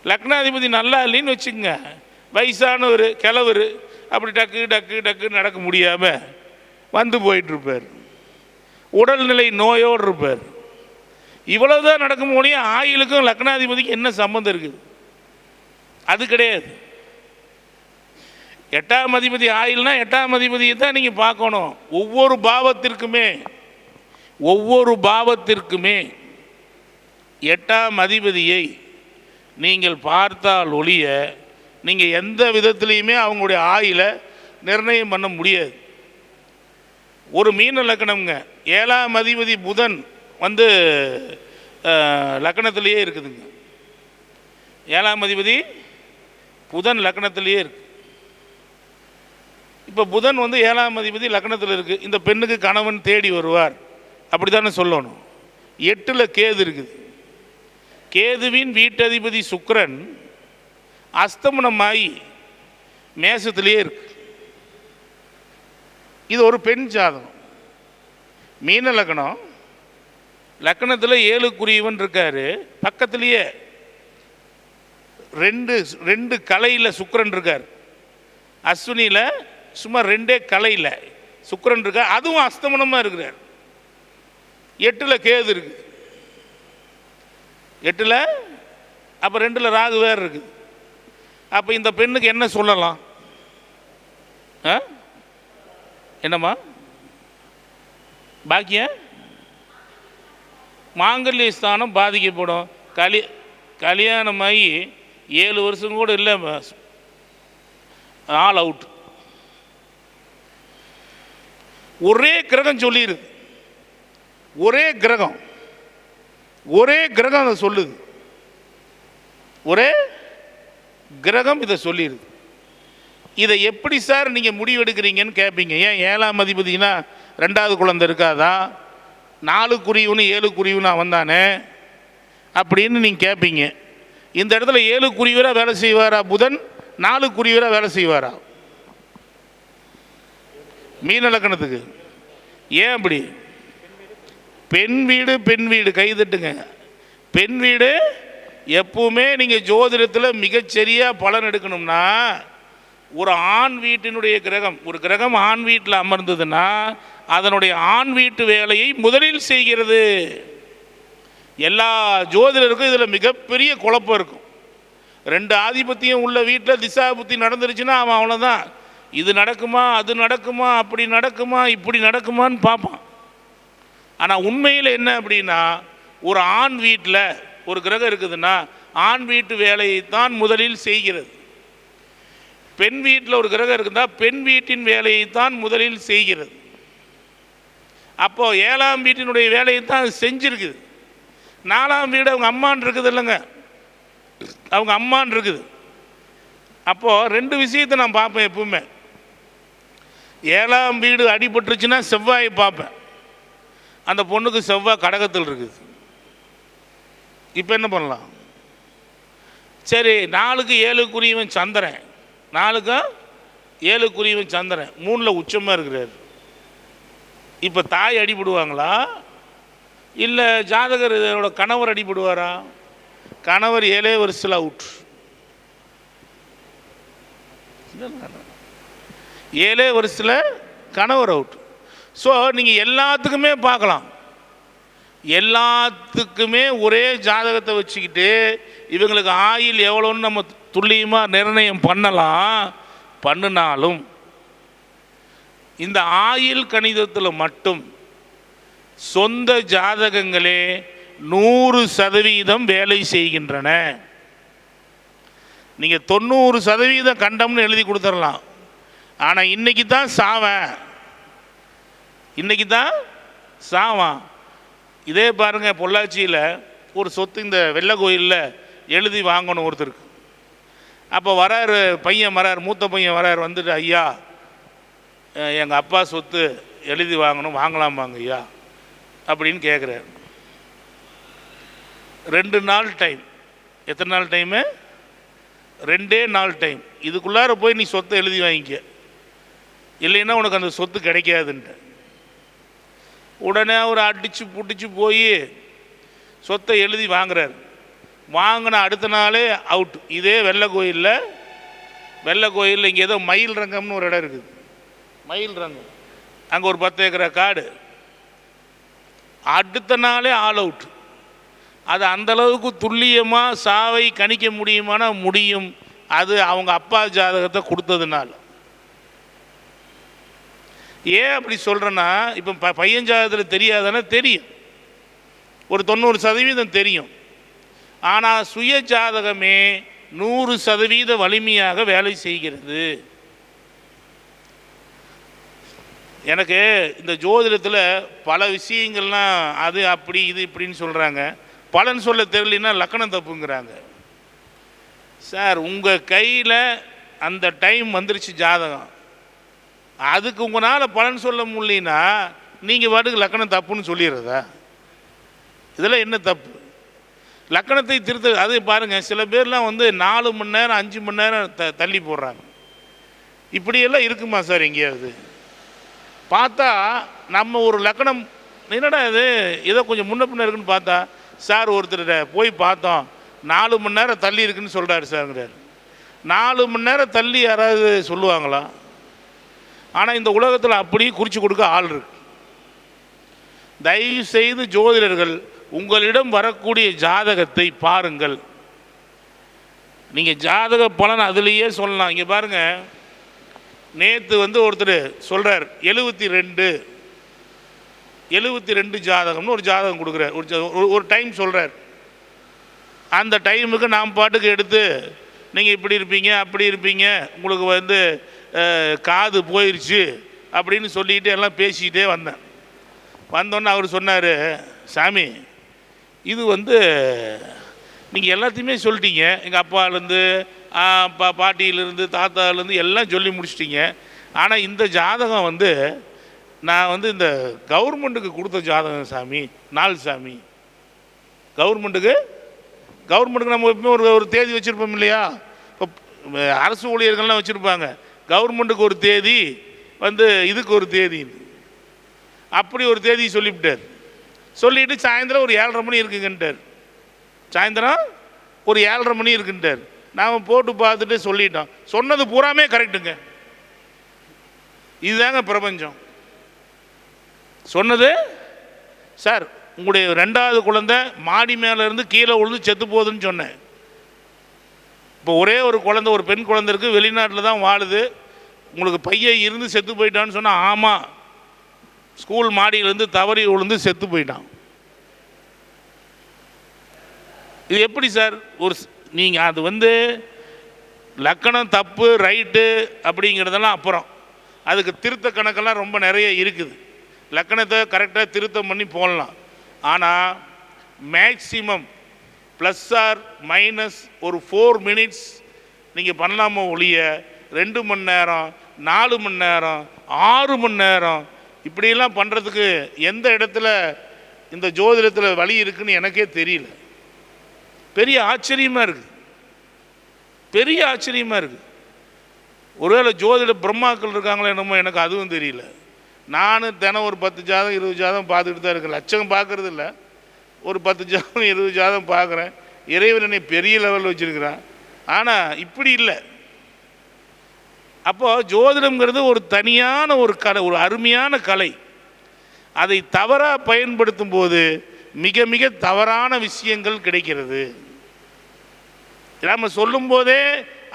லக்னாதிபதி நல்லா இல்லைன்னு வச்சுக்கோங்க, வயசானவர் கிழவர் அப்படி டக்கு டக்கு டக்குன்னு நடக்க முடியாமல் போயிட்டுருப்பார், உடல்நிலை நோயோடு இருப்பார். இவ்வளோதான் நடக்க முடியும். ஆயிலுக்கும் லக்னாதிபதிக்கு என்ன சம்பந்தம் இருக்குது? அது கிடையாது. 8ஆம் அதிபதி ஆயில்னா 8ஆம் அதிபதியை தான் நீங்கள் பார்க்கணும். ஒவ்வொரு பாவத்திற்குமே 8ஆம் அதிபதியை நீங்கள் பார்த்தால் ஒழிய நீங்கள் எந்த விதத்துலேயுமே அவங்களுடைய ஆயிலை நிர்ணயம் பண்ண முடியாது. ஒரு மீன லக்னம்ங்க, 7ஆம் அதிபதி புதன் லக்னத்திலேயே இருக்குதுங்க. 7ஆம் அதிபதி புதன் லக்னத்திலேயே இருக்கு. இப்போ புதன் 7ஆம் அதிபதி லக்னத்தில் இருக்குது. இந்த பெண்ணுக்கு கணவன் தேடி வருவார் அப்படி தானே சொல்லணும். 8ல் கேது இருக்குது. கேதுவின் வீட்டதிபதி சுக்கிரன் அஸ்தமனமாகி மேசத்திலேயே இருக்கு. இது ஒரு பெண் ஜாதகம். மீன லக்னம் லக்கணத்தில் 7 இருக்கார், பக்கத்துலேயே ரெண்டு கலையில் சுக்கிரன் இருக்கார். அஸ்வினியில் சும்மா 2 கலையில் சுக்கிரன் இருக்கார், அதுவும் அஸ்தமனமாக இருக்கிறார். 8 கேது இருக்குது, 8 அப்போ 2 ராகு வேறு இருக்குது. அப்போ இந்த பெண்ணுக்கு என்ன சொல்லலாம்? என்னம்மா பாக்கியம்? மாங்கல்ய ஸ்தானம் பாதிக்கப்படும். கல்யாணமாகி 7 வருஷம் கூட இல்லை, ஆல் அவுட். ஒரே கிரகம் சொல்லிடுது, ஒரே கிரகம் அதை சொல்லுது, ஒரே கிரகம் இதை சொல்லிடுது. இதை எப்படி சார் நீங்கள் முடிவெடுக்கிறீங்கன்னு கேட்பீங்க. ஏன் 7ஆம் அதிபதினா 2வது குழந்தை இருக்காதா? 4 குறிவுன்னு 7 குறிவுன்னு அவன் தானே அப்படின்னு நீங்கள் கேட்பீங்க. இந்த இடத்துல 7 குறிவராக வேலை செய்வாரா புதன்? 4 குறிவராக வேலை செய்வாரா? மீன லக்கணத்துக்கு ஏன் அப்படி? பெண் வீடு கைதட்டுங்க. பெண் வீடு எப்பவுமே நீங்கள் ஜோதிடத்தில் மிகச்சரியாக பலன் எடுக்கணும்னா, ஒரு ஆண் வீட்டினுடைய கிரகம், ஒரு கிரகம் ஆண் வீட்டில் அமர்ந்ததுன்னா அதனுடைய ஆண் வீட்டு வேலையை முதலில் செய்கிறது. எல்லா ஜோதிடருக்கும் இதில் மிகப்பெரிய குழப்பம் இருக்கும். 2 ஆதிபத்தியம் உள்ள வீட்டில் திசா புத்தி நடந்துருச்சுன்னா அவன் அவ்வளோதான். இது நடக்குமா, அது நடக்குமா, அப்படி நடக்குமா, இப்படி நடக்குமான்னு பார்ப்பான். ஆனால் உண்மையில் என்ன அப்படின்னா, ஒரு ஆண் வீட்டில் ஒரு கிரகம் இருக்குதுன்னா ஆண் வீட்டு வேலையைத்தான் முதலில் செய்கிறது. பெண் வீட்டில் ஒரு கிரகம் இருக்குதா பெண் வீட்டின் வேலையைத்தான் முதலில் செய்கிறது. அப்போது 7ஆம் வீட்டினுடைய வேலையைத்தான் செஞ்சுருக்குது. 4ஆம் வீடு அவங்க அம்மான் இருக்குது இல்லைங்க, அவங்க அம்மான் இருக்குது. அப்போது 2 விஷயத்தை நான் பார்ப்பேன் எப்பவுமே. 7ஆம் வீடு அடிபட்டுருச்சுன்னா செவ்வாயை பார்ப்பேன். அந்த பொண்ணுக்கு செவ்வாய் கடகத்தில் இருக்குது. இப்போ என்ன பண்ணலாம்? சரி, 4க்கு 7 சந்திரன், 4க்கு 7 சந்திரன் 3ல் உச்சமாக இருக்கிறார். இப்போ தாய் அடிபடுவாங்களா இல்லை ஜாதகரோட கணவர் அடிபடுவாரா? கணவர் 7 வருஷத்தில் அவுட். 7 வருஷத்தில் கணவர் அவுட். ஸோ நீங்கள் எல்லாத்துக்குமே பார்க்கலாம், எல்லாத்துக்குமே ஒரே ஜாதகத்தை வச்சுக்கிட்டு இவங்களுக்கு ஆயுள் எவ்வளோன்னு நம்ம துல்லியமாக நிர்ணயம் பண்ணினாலும் இந்த ஆயுள் கணிதத்தில் மட்டும் சொந்த ஜாதகங்களே 100% வேலை செய்கின்றன. நீங்கள் 90% கண்டம்னு எழுதி கொடுத்துடலாம். ஆனால் இன்னைக்கு தான் சாவான். இதே பாருங்கள், பொள்ளாச்சியில் ஒரு சொத்து இந்த வெள்ளை கோயிலில் எழுதி வாங்கணும் ஒருத்தருக்கு. அப்போ வராரு பையன், மூத்த பையன் வராரு, வந்துட்டு ஐயா எங்கள் அப்பா சொத்து எழுதி வாங்கணும், வாங்கலாமாங்க ஐயா அப்படின்னு கேட்குறாரு. 2 நாள் டைம். எத்தனை நாள் டைமு? 2 நாள் டைம். இதுக்குள்ளார போய் நீ சொத்தை எழுதி வாங்கிக்க, இல்லைன்னா உனக்கு அந்த சொத்து கிடைக்காதுன்ட்டு. உடனே அவர் அடித்து புட்டிச்சு போய் சொத்தை எழுதி வாங்குறார். வாங்கின அடுத்த நாளே அவுட். இதே வெள்ளை கோயிலில் இங்கே ஏதோ மயில் ரங்கம்னு ஒரு இடம் இருக்குது, மயில் ரங்கம், அங்கே ஒரு 10 ஏக்கரா காடு. அடுத்த நாளே ஆல் அவுட். அது அந்தளவுக்கு துல்லியமாக சாவை கணிக்க முடியுமானா முடியும். அது அவங்க அப்பா ஜாதகத்தை கொடுத்ததுனால. ஏன் அப்படி சொல்கிறேன்னா, இப்போ பையன் ஜாதகத்தில் தெரியாதானே? தெரியும், ஒரு 90% தெரியும். ஆனால் சுய ஜாதகமே 100% வலிமையாக வேலை செய்கிறது. எனக்கு இந்த ஜோதிடத்தில் பல விஷயங்கள்லாம் அது அப்படி இது இப்படின்னு சொல்கிறாங்க. பலன் சொல்ல தெரியலன்னா லக்கணம் தப்புங்கிறாங்க. சார், உங்கள் கையில் அந்த டைம் வந்துருச்சு ஜாதகம், அதுக்கு உங்களால் பலன் சொல்ல முடியலன்னா நீங்கள் பாட்டுக்கு லக்கணம் தப்புன்னு சொல்லிடுறதா? இதெல்லாம் என்ன தப்பு? லக்கணத்தை திருத்த அது பாருங்கள், சில பேர்லாம் 4 மணி நேரம் 5 மணி நேரம் தள்ளி போடுறாங்க. இப்படியெல்லாம் இருக்குமா சார்? எங்கேயாவது பார்த்தா நம்ம ஒரு லக்கணம் என்னடா இது ஏதோ கொஞ்சம் முன்ன பின்ன இருக்குன்னு பார்த்தா, சார் ஒருத்தர் போய் பார்த்தோம் 4 மணி நேரம் தள்ளி இருக்குன்னு சொல்கிறாரு சார்ங்கிறார். 4 மணி நேரம் தள்ளி யாராவது சொல்லுவாங்களா? ஆனால் இந்த உலகத்தில் அப்படியே குறித்து கொடுக்க ஆள் இருக்கு. தயவு செய்து ஜோதிடர்கள் உங்களிடம் வரக்கூடிய ஜாதகத்தை பாருங்கள். நீங்கள் ஜாதக பலன் அதுலேயே சொல்லலாம். இங்கே பாருங்கள், நேற்று ஒருத்தர் சொல்கிறார் 72 ஜாதகம்னு ஒரு ஜாதகம் கொடுக்குறார். ஒரு டைம் சொல்கிறார். அந்த டைமுக்கு நாம் பாட்டுக்கு எடுத்து நீங்கள் இப்படி இருப்பீங்க அப்படி இருப்பீங்க, உங்களுக்கு காது போயிடுச்சு அப்படின்னு சொல்லிக்கிட்டு எல்லாம் பேசிக்கிட்டே வந்தோன்னே அவர் சொன்னார், சாமி இது நீங்கள் எல்லாத்தையுமே சொல்லிட்டீங்க, எங்கள் அப்பாலேருந்து பாட்டியிலேருந்து தாத்தாலேருந்து எல்லாம் சொல்லி முடிச்சிட்டிங்க. ஆனால் இந்த ஜாதகம் நான் இந்த கவர்மெண்ட்டுக்கு கொடுத்த ஜாதகம் சாமி, நாள் சாமி. கவர்மெண்ட்டுக்கு நம்ம எப்பவுமே ஒரு தேதி வச்சுருப்போம் இல்லையா? இப்போ அரசு ஊழியர்கள்லாம் வச்சுருப்பாங்க, கவர்மெண்ட்டுக்கு ஒரு தேதி இதுக்கு ஒரு தேதி, அப்படி ஒரு தேதி சொல்லிவிட்டார். சொல்லிவிட்டு சாயந்தரம் ஒரு 7:30 மணி இருக்குங்கன்ட்டார். சாயந்தரம் ஒரு 7:30 மணி இருக்குன்ட்டார். நாம் போட்டு பார்த்துட்டு சொல்லிட்டோம். சொன்னது பூராமே கரெக்டுங்க. இதுதாங்க பிரபஞ்சம். சொன்னது, சார் உங்களுடைய 2வது குழந்தை மாடி மேலேருந்து கீழே விழுந்து செத்து போகுதுன்னு சொன்னேன். இப்போ ஒரே ஒரு குழந்தை, ஒரு பெண் குழந்தை இருக்குது, வெளிநாட்டில் தான் வாழுது, உங்களுக்கு பையன் இருந்து செத்து போயிட்டான்னு சொன்னால், ஆமாம் ஸ்கூல் மாடியிலேருந்து தவறி விழுந்து செத்து போயிட்டான். இது எப்படி சார்? நீங்கள் அது லக்கணம் தப்பு ரைட்டு அப்படிங்கிறதெல்லாம் அப்புறம், அதுக்கு திருத்த கணக்கெல்லாம் ரொம்ப நிறைய இருக்குது. லக்கணத்தை கரெக்டாக திருத்தம் பண்ணி போடலாம். ஆனால் மேக்சிமம் ப்ளஸ் ஆர் மைனஸ் ஒரு 4 மினிட்ஸ் நீங்கள் பண்ணலாமோ ஒழிய 2 மணி நேரம் 4 மணி நேரம் 6 மணி நேரம் இப்படியெல்லாம் பண்ணுறதுக்கு எந்த இடத்துல இந்த ஜோதிடத்தில் வழி இருக்குதுன்னு எனக்கே தெரியல. பெரிய ஆச்சரியமாக இருக்குது, பெரிய ஆச்சரியமாக இருக்குது. ஒருவேளை ஜோதிட பிரம்மாக்கள் இருக்காங்களோ என்னமோ, எனக்கு அதுவும் தெரியல. நானும் தினம் ஒரு 10 ஜாதகம் 20 ஜாதகம் பார்த்துக்கிட்டு தான் இருக்கேன். லட்சம் பார்க்குறது இல்லை, ஒரு 10 ஜாதகம் 20 ஜாதகம் பார்க்குறேன். இறைவன் என்னை பெரிய லெவலில் வச்சுருக்கிறான். ஆனால் இப்படி இல்லை. அப்போது ஜோதிடம்ங்கிறது ஒரு தனியான ஒரு கலை, ஒரு அருமையான கலை. அதை தவறாக பயன்படுத்தும் போது மிக மிக தவறான விஷயங்கள் கிடைக்கிறது. நம்ம சொல்லும் போதே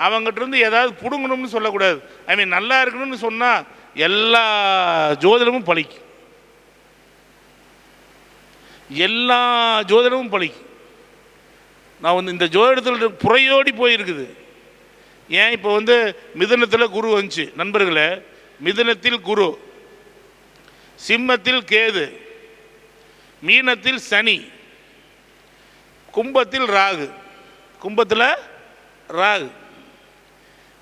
அவங்ககிட்ட ஏதாவது பிடுங்கணும்னு சொல்லக்கூடாது. நல்லா இருக்கணும்னு சொன்னால் எல்லா ஜோதிடமும் பழிக்கும், எல்லா ஜோதிடமும் பழிக்கும். நான் இந்த ஜோதிடத்தில் புறையோடி போயிருக்குது. ஏன் இப்போ மிதுனத்தில் குரு வந்துச்சு நண்பர்களே, மிதுனத்தில் குரு, சிம்மத்தில் கேது, மீனத்தில் சனி, கும்பத்தில் ராகு. கும்பத்தில் ராகு.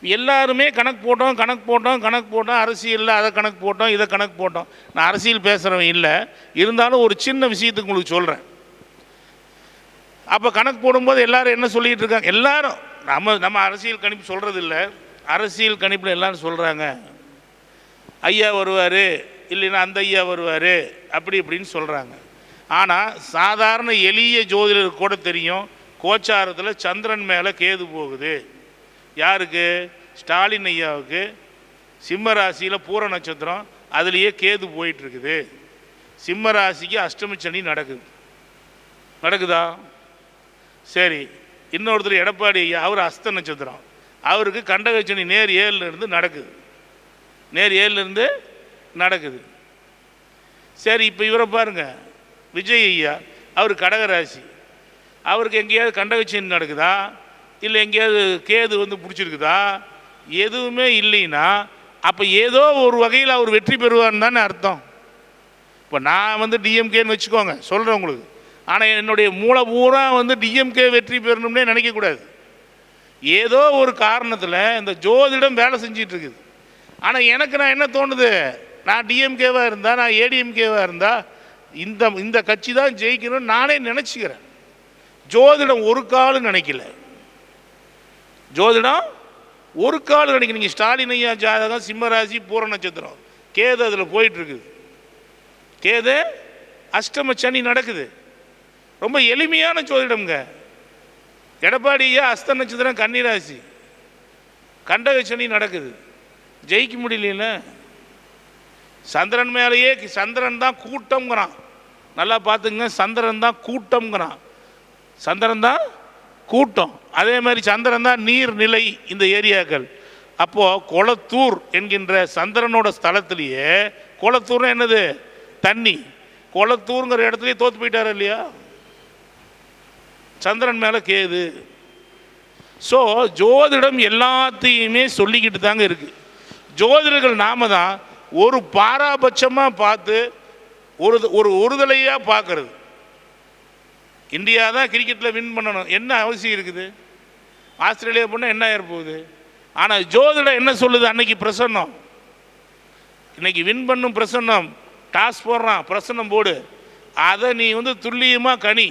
எல்லாருமே கணக்கு போட்டோம். அரசியலில் அதை கணக்கு போட்டோம், இதை கணக்கு போட்டோம். நான் அரசியல் பேசுகிறவன் இல்லை, இருந்தாலும் ஒரு சின்ன விஷயத்துக்கு உங்களுக்கு சொல்கிறேன். அப்போ கணக்கு போடும்போது எல்லாரும் என்ன சொல்லிகிட்டு இருக்காங்க? எல்லாரும் நம்ம அரசியல் கணிப்பு சொல்கிறது இல்லை, அரசியல் கணிப்பில் எல்லாரும் சொல்கிறாங்க ஐயா வருவார், இல்லைன்னா அந்த ஐயா வருவார், அப்படி இப்படின்னு சொல்கிறாங்க. ஆனால் சாதாரண எளிய ஜோதிடருக்கு கூட தெரியும், கோச்சாரத்தில் சந்திரன் மேலே கேது போகுது. யாருக்கு? ஸ்டாலின் ஐயாவுக்கு. சிம்ம ராசியில் பூர நட்சத்திரம், அதுலேயே கேது போயிட்டுருக்குது. சிம்ம ராசிக்கு அஷ்டமி சனி நடக்குதா? சரி. இன்னொருத்தர் எடப்பாடி ஐயா, அவர் அஸ்த நட்சத்திரம், அவருக்கு கண்டகச்சனி நேர் 7லேருந்து நடக்குது. சரி, இப்போ இவரை பாருங்க, விஜய் ஐயா, அவர் கடகராசி, அவருக்கு எங்கேயாவது கண்டகச்சனி நடக்குதா? இல்லை எங்கேயாவது கேது பிடிச்சிருக்குதா? எதுவுமே இல்லைன்னா அப்போ ஏதோ ஒரு வகையில் அவர் வெற்றி பெறுவார்னு தானே அர்த்தம். இப்போ நான் டிஎம்கேன்னு வச்சுக்கோங்க, சொல்கிறேன் உங்களுக்கு. ஆனால் என்னுடைய மூளை பூரா டிஎம்கே வெற்றி பெறணும்னே நினைக்கக்கூடாது. ஏதோ ஒரு காரணத்தில் இந்த ஜோதிடம் வேலை செஞ்சிட்ருக்குது. ஆனால் நான் என்ன தோணுது, நான் டிஎம்கேவாக இருந்தால், நான் ஏடிஎம்கேவாக இருந்தால் இந்த கட்சி தான் ஜெயிக்கணும்னு நானே நினச்சிக்கிறேன். ஜோதிடம் ஒரு காலம் நினைக்கல. ஜோதிடம் ஒரு காலம் நினைக்க. நீங்கள் ஸ்டாலின் ஐயா ஜாதகம் சிம்மராசி பூர நட்சத்திரம், கேது அதில் போயிட்டுருக்குது. கேது அஷ்டம சனி நடக்குது. ரொம்ப எளிமையான ஜோதிடம்ங்க. எடப்பாடியா அஸ்த நட்சத்திரம் கன்னிராசி, கண்டக சனி நடக்குது, ஜெயிக்க முடியல. சந்திரன் மேலேயே சந்திரன் தான் கூட்டம்ங்கிறான். நல்லா பார்த்துங்க, சந்திரன் தான் கூட்டம்ங்கிறான். சந்திரன் தான் கூட்டம், அதே மாதிரி சந்திரன் தான் நீர்நிலை இந்த ஏரியாக்கள். அப்போது கொளத்தூர் என்கின்ற சந்திரனோட ஸ்தலத்திலேயே, கொளத்தூர்னு என்னது? தண்ணி. கொளத்தூருங்கிற இடத்துலையே தோற்று போயிட்டார் இல்லையா? சந்திரன் மேலே கேது. ஸோ ஜோதிடம் எல்லாத்தையுமே சொல்லிக்கிட்டு தாங்க இருக்குது. ஜோதிடர்கள் நாம தான் ஒரு பாராபட்சமாக பார்த்து ஒரு ஒருதலையாக பார்க்கறது. இந்தியா தான் கிரிக்கெட்டில் வின் பண்ணணும், என்ன அவசியம் இருக்குது? ஆஸ்திரேலியா போனால் என்ன ஏற்போகுது? ஆனால் ஜோதிடம் என்ன சொல்லுது? அன்னைக்கு பிரசன்னம், இன்னைக்கு வின் பண்ணும் பிரசன்னம், டாஸ் போடுறான், பிரசன்னம் போடு, அதை நீ துல்லியமாக கனி.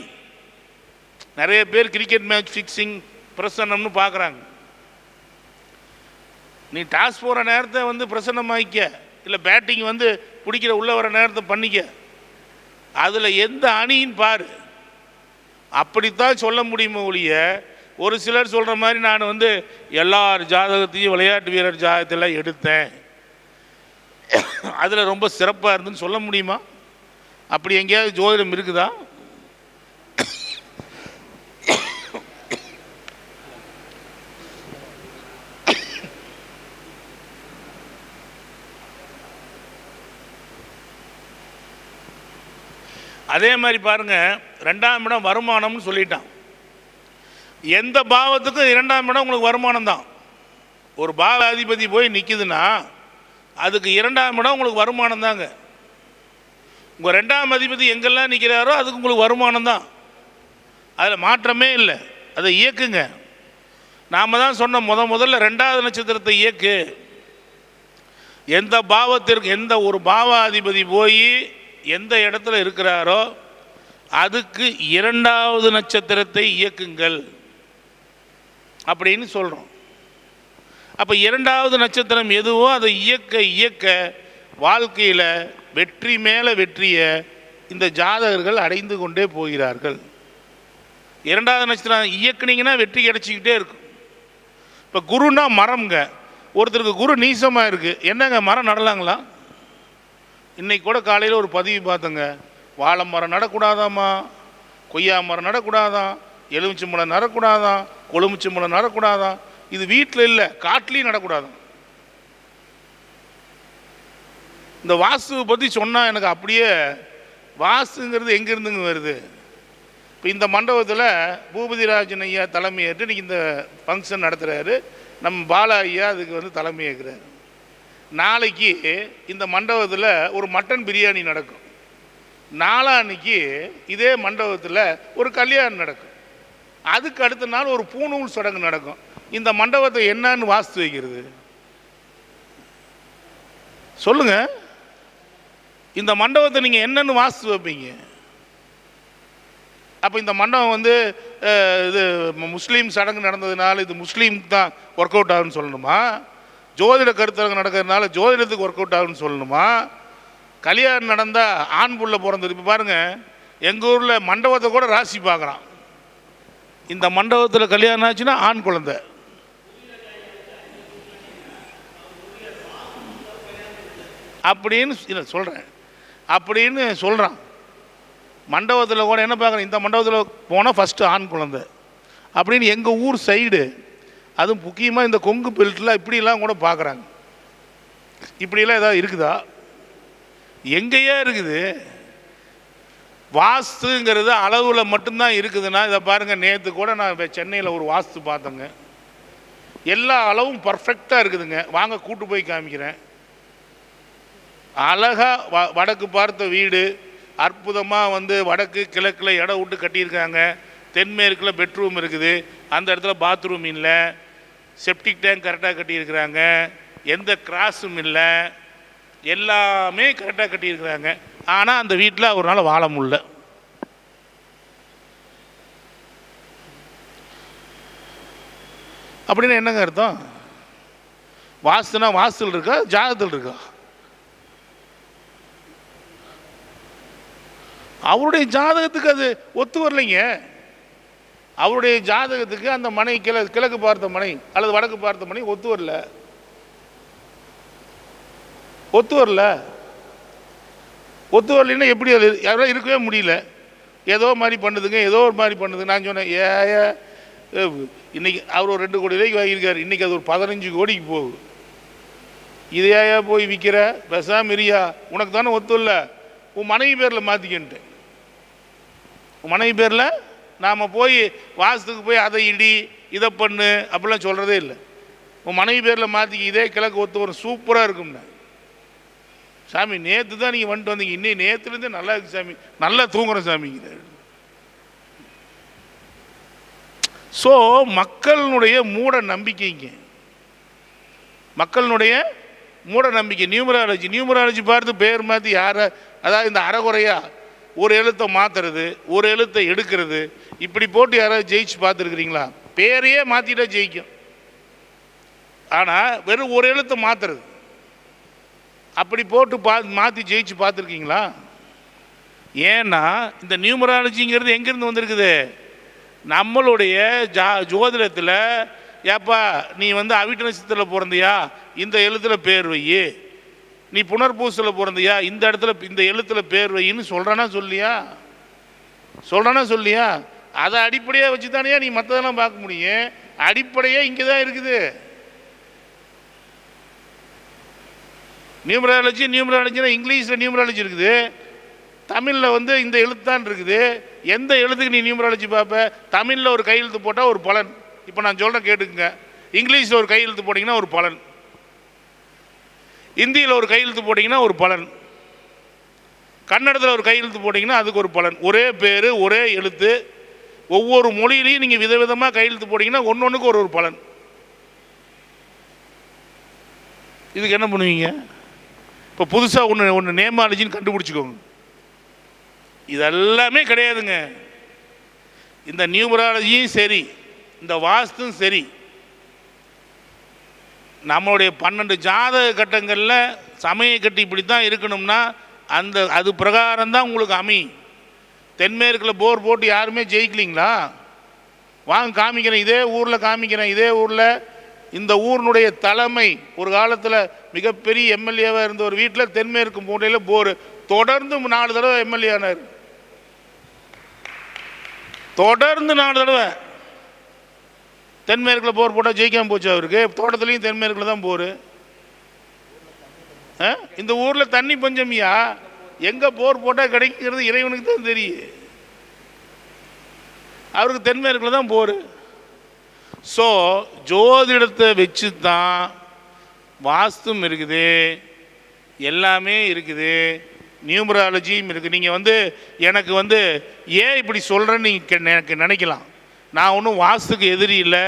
நிறைய பேர் கிரிக்கெட் மேட்ச் ஃபிக்ஸிங் பிரசன்னம்னு பார்க்குறாங்க. நீ டாஸ் போகிற நேரத்தை பிரசன்னமாக்க, இல்லை பேட்டிங் பிடிக்கிற உள்ள வர நேரத்தை பண்ணிக்க, அதில் எந்த அணின்னு பாரு. அப்படித்தான் சொல்ல முடியுமோ ஒழிய, ஒரு சிலர் சொல்கிற மாதிரி நான் எல்லார் ஜாதகத்தையும் விளையாட்டு வீரர் ஜாதகத்தெல்லாம் எடுத்தேன், அதில் ரொம்ப சிறப்பாக இருந்துன்னு சொல்ல முடியுமா? அப்படி எங்கேயாவது ஜோதிடம் இருக்குதா? அதே மாதிரி பாருங்கள், 2ஆம் இடம் வருமானம்னு சொல்லிட்டான். எந்த பாவத்துக்கும் 2ஆம் இடம் உங்களுக்கு வருமானம் தான். ஒரு பாவ அதிபதி போய் நிற்குதுன்னா அதுக்கு 2ஆம் இடம் உங்களுக்கு வருமானம் தாங்க. உங்கள் 2ஆம் அதிபதி எங்கெல்லாம் நிற்கிறாரோ அதுக்கு உங்களுக்கு வருமானம் தான், அதில் மாற்றமே இல்லை. அதை இயக்குங்க. நாம் தான் சொன்ன முதல்ல 2வது நட்சத்திரத்தை இயக்கு. எந்த பாவத்திற்கு எந்த ஒரு பாவாதிபதி போய் எந்த இடத்துல இருக்கிறாரோ அதுக்கு 2வது நட்சத்திரத்தை இயக்குங்கள் அப்படின்னு சொல்கிறோம். அப்போ 2வது நட்சத்திரம் எதுவோ அதை இயக்க இயக்க வாழ்க்கையில் வெற்றி மேலே வெற்றியை இந்த ஜாதகர்கள் அடைந்து கொண்டே போகிறார்கள். 2வது நட்சத்திரம் இயக்குனீங்கன்னா வெற்றி கிடைச்சிக்கிட்டே இருக்கும். இப்போ குருன்னா மரம்ங்க. ஒருத்தருக்கு குரு நீசமாக இருக்குது, என்னங்க மரம் நடலாங்களா? இன்றைக்கி கூட காலையில் ஒரு பதிவு பார்த்தங்க, வாழை மரம் நடக்கூடாதாம்மா, கொய்யா மரம் நடக்கூடாதான், எலுமிச்சை மரம் நடக்கூடாதான், கொழுமிச்சை மரம் நடக்கூடாதான். இது வீட்டில் இல்லை, காட்டிலையும் நடக்கூடாதான். இந்த வாஸ்துவை பற்றி சொன்னால் எனக்கு அப்படியே, வாஸ்துங்கிறது எங்கேருந்துங்க வருது? இப்போ இந்த மண்டபத்தில் பூபதிராஜன் ஐயா தலைமையேற்று இன்றைக்கி இந்த ஃபங்க்ஷன் நடத்துகிறாரு. நம்ம பாலா ஐயா அதுக்கு தலைமை ஏற்கிறார். நாளைக்கு இந்த மண்டபத்தில் ஒரு மட்டன் பிரியாணி நடக்கும். நாளான்னைக்கு இதே மண்டபத்தில் ஒரு கல்யாணம் நடக்கும். அதுக்கு அடுத்த நாள் ஒரு பூணூல் சடங்கு நடக்கும். இந்த மண்டபத்தை என்னன்னு வாஸ்து வைக்கிறது சொல்லுங்க? இந்த மண்டபத்தை நீங்கள் என்னன்னு வாஸ்து வைப்பீங்க? அப்போ இந்த மண்டபம் இது முஸ்லீம் சடங்கு நடந்ததுனால இது முஸ்லீமுக்கு தான் ஒர்க் அவுட் ஆகுன்னு சொல்லணுமா? ஜோதிட கருத்தரங்கு நடக்கிறதுனால ஜோதிடத்துக்கு ஒர்க் அவுட் ஆகுன்னு சொல்லணுமா? கல்யாணம் நடந்தால் ஆண் புள்ள பிறந்தது. இப்போ பாருங்கள், எங்கள் ஊரில் மண்டபத்தை கூட ராசி பார்க்குறான். இந்த மண்டபத்தில் கல்யாணம் ஆச்சுன்னா ஆண் குழந்தை. அப்படின்னு இல்லை சொல்கிறேன், அப்படின்னு சொல்கிறான். மண்டபத்தில் கூட என்ன பார்க்குறேன், இந்த மண்டபத்தில் போனால் ஃபஸ்ட்டு ஆண் குழந்தை அப்படின்னு எங்கள் ஊர் சைடு, அதுவும் முக்கியமாக இந்த கொங்கு பெல்ட்டில் இப்படிலாம் கூட பார்க்குறாங்க. இப்படிலாம் ஏதாவது இருக்குதா? எங்கேயா இருக்குது? வாஸ்துங்கிறது அளவில் மட்டும்தான் இருக்குதுன்னா, இதை பாருங்கள், நேற்று கூட நான் சென்னையில் ஒரு வாஸ்து பார்த்தேங்க. எல்லா அளவும் பர்ஃபெக்டாக இருக்குதுங்க. வாங்க கூட்டு போய் காமிக்கிறேன். அழகாக வடக்கு பார்த்த வீடு, அற்புதமாக வடக்கு கிழக்கில் இடம் விட்டு கட்டியிருக்காங்க. தென்மேற்கில் பெட்ரூம் இருக்குது, அந்த இடத்துல பாத்ரூம் இல்லை, செப்டிக் டேங்க் கரெக்டாக கட்டியிருக்கிறாங்க, எந்த கிராஸும் இல்லை, எல்லாமே கரெக்டாக கட்டியிருக்கிறாங்க. ஆனால் அந்த வீட்டில் ஒரு நாள் வாழ முடியல. அப்படின்னு என்னங்க அர்த்தம்? வாஸ்துனா வாஸ்துல இருக்கா, ஜாதகத்தில் இருக்கா? அவருடைய ஜாதகத்துக்கு அது ஒத்து வரலைங்க. அவருடைய ஜாதகத்துக்கு அந்த மனை கிழக்கு பார்த்த மனை அல்லது வடக்கு பார்த்த மனை ஒத்து வரல. ஒத்து வரலைன்னா எப்படி அது யாரும் இருக்கவே முடியல. ஏதோ மாதிரி பண்ணுதுங்க, ஏதோ ஒரு மாதிரி பண்ணுதுங்க. நான் சொன்னேன், இன்னைக்கு அவர் ஒரு 2 கோடி ரூபாய்க்கு வாங்கியிருக்காரு, இன்னைக்கு அது ஒரு 15 கோடிக்கு போகுது. இதையா போய் விற்கிற? பெசாம இரியா, உனக்கு தானே ஒத்து இல்லை, உன் மனைவி பேரில் மாற்றிக்கின்ட்டு. உன் மனைவி பேரில் நாம் போய் வாசத்துக்கு போய் அதை இடி இதை பண்ணு அப்படிலாம் சொல்கிறதே இல்லை. உன் மனைவி பேரில் மாற்றிக்க, இதே கிழக்கு ஒத்து வரும், சூப்பராக இருக்கும்ண்ணே. சாமி நேற்று தான் நீங்கள் வந்துட்டு வந்தீங்க, இன்னும் நேற்றுலேருந்து நல்லா இருக்கு சாமி, நல்லா தூங்குற சாமிங்கிறார். ஸோ மக்களுடைய மூட நம்பிக்கைங்க, மக்களுடைய மூட நம்பிக்கை. நியூமராலஜி பார்த்து பேர் மாற்றி யாரை, அதாவது இந்த அறகுறையா ஒரு எழுத்தை மாற்றுறது, ஒரு எழுத்தை எடுக்கிறது, இப்படி போட்டு யாராவது ஜெயிச்சு பார்த்துருக்குறீங்களா? பேரையே மாற்றிட்டா ஜெயிக்கும், ஆனால் வெறும் ஒரு எழுத்தை மாற்றுறது, அப்படி போட்டு மாற்றி ஜெயிச்சு பார்த்துருக்கீங்களா? ஏன்னா இந்த நியூமராலஜிங்கிறது எங்கேருந்து வந்திருக்குது? நம்மளுடைய ஜோதிடத்தில், ஏப்பா நீ அவிட்ட நட்சத்திரத்தில் பிறந்தியா, இந்த எழுத்தில் பேர் வை, நீ புனர்பூசில் பிறந்தியா, இந்த இடத்துல இந்த எழுத்தில் பேர் வைன்னு சொல்கிறானா சொல்லியா? அதை அடிப்படையாக வச்சு தானே நீ மற்றதெல்லாம் பார்க்க முடியும். அடிப்படையே இங்கே தான் இருக்குது. நியூமராலஜினா இங்கிலீஷில் நியூமராலஜி இருக்குது, தமிழில் இந்த எழுத்தான் இருக்குது. எந்த எழுத்துக்கு நீ நியூமராலஜி பார்ப்ப? தமிழில் ஒரு கையெழுத்து போட்டால் ஒரு பலன். இப்போ நான் சொல்கிறேன் கேட்டுக்குங்க. இங்கிலீஷில் ஒரு கையெழுத்து போட்டிங்கன்னா ஒரு பலன், இந்தியில் ஒரு கையெழுத்து போட்டிங்கன்னா ஒரு பலன், கன்னடத்தில் ஒரு கையெழுத்து போட்டிங்கன்னா அதுக்கு ஒரு பலன். ஒரே பேர் ஒரே எழுத்து, ஒவ்வொரு மொழியிலையும் நீங்கள் விதவிதமாக கையெழுத்து போட்டிங்கன்னா ஒன்று ஒரு பலன். இதுக்கு என்ன பண்ணுவீங்க? இப்போ புதுசாக ஒன்று நேமாலஜின்னு கண்டுபிடிச்சிக்கோங்க. இதெல்லாமே கிடையாதுங்க. இந்த நியூமராலஜியும் சரி, இந்த வாஸ்தும் சரி, நம்மளுடைய 12 ஜாதக கட்டங்களில் சமய கட்டி இப்படி தான் இருக்கணும்னா அது பிரகாரம் தான் உங்களுக்கு அமையும். தென்மேற்கில் போர் போட்டு யாருமே ஜெயிக்கலிங்களா? வாங்க காமிக்கிறேன், இதே ஊரில் காமிக்கிறேன். இதே ஊரில் இந்த ஊரினுடைய தலைமை ஒரு காலத்தில் மிகப்பெரிய எம்எல்ஏவாக இருந்த ஒரு வீட்டில் தென்மேற்கு மூலையில் போர், தொடர்ந்து 4 தடவை எம்எல்ஏ ஆனார். தொடர்ந்து 4 தடவை தென்மேற்கில் போர் போட்டால் ஜெயிக்காமல் போச்சு அவருக்கு. தோட்டத்துலேயும் தென்மேற்கில் தான் போர். இந்த ஊரில் தண்ணி பஞ்சமியா, எங்கே போர் போட்டால் கிடைக்கிறது இறைவனுக்கு தான் தெரியும். அவருக்கு தென்மேற்கில் தான் போர். ஸோ ஜோதிடத்தை வச்சு தான் வாஸ்தும் இருக்குது, எல்லாமே இருக்குது, நியூமராலஜியும் இருக்குது. நீங்கள் எனக்கு ஏன் இப்படி சொல்கிறேன்னு நீங்கள் எனக்கு நினைக்கலாம். நான் ஒன்றும் வாஸ்துக்கு எதிரி இல்லை,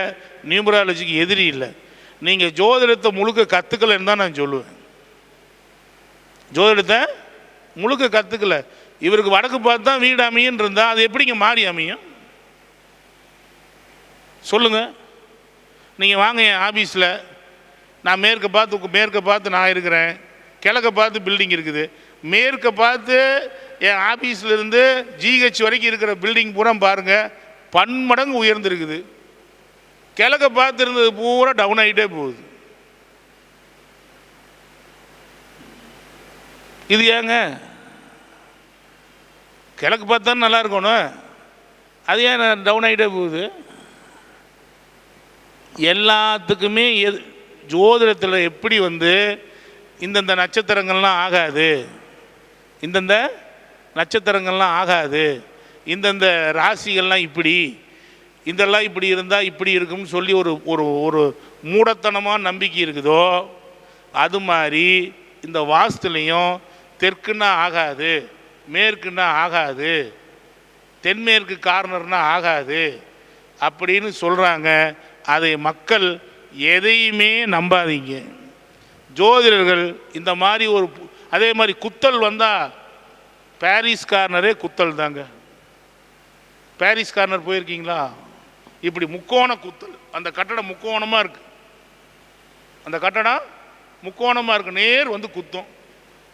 நியூமராலஜிக்கு எதிரி இல்லை. நீங்கள் ஜோதிடத்தை முழுக்க கற்றுக்கலன்னு தான் நான் சொல்லுவேன். ஜோதிடத்தை முழுக்க கற்றுக்கல. இவருக்கு வடக்கு பார்த்து தான் வீடு அமையுன்னு இருந்தால் அது எப்படிங்க மாறி அமையும் சொல்லுங்கள்? நீங்கள் வாங்க என் ஆஃபீஸில், நான் மேற்க பார்த்து நான் இருக்கிறேன், கிழக்க பார்த்து பில்டிங் இருக்குது. மேற்க பார்த்து என் ஆஃபீஸ்லேருந்து ஜிஹெச் வரைக்கும் இருக்கிற பில்டிங் பூரா பாருங்கள், பன்மடங்கு உயர்ந்துருக்குது. கிழக்க பார்த்து இருந்தது பூரா டவுன் ஆகிட்டே போகுது. இது ஏங்க? கிழக்கு பார்த்தா நல்லா இருக்கணும், அது ஏன் டவுன் ஆகிட்டே போகுது? எல்லாத்துக்குமே ஜோதிடத்தில் எப்படி இந்தந்த நட்சத்திரங்கள்லாம் ஆகாது, இந்தந்த நட்சத்திரங்கள்லாம் ஆகாது, இந்தந்த ராசிகள்லாம் இப்படி, இதெல்லாம் இப்படி இருந்தால் இப்படி இருக்கும்னு சொல்லி ஒரு ஒரு ஒரு மூடத்தனமான நம்பிக்கை இருக்குதோ, அது மாதிரி இந்த வாஸ்துலேயும் தெற்குன்னா ஆகாது, மேற்குன்னா ஆகாது, தென்மேற்கு கார்னர்னா ஆகாது அப்படின்னு சொல்கிறாங்க. அதை மக்கள் எதையுமே நம்பாதீங்க. ஜோதிடர்கள் இந்த மாதிரி அதே மாதிரி குத்தல் வந்தால் பாரிஸ் கார்னரே குத்தல் தாங்க. பாரிஸ் கார்னர் போயிருக்கீங்களா? இப்படி முக்கோண குத்தல், அந்த கட்டடம் முக்கோணமாக இருக்குது, அந்த கட்டடம் முக்கோணமாக இருக்குது, நேர் குத்தும்.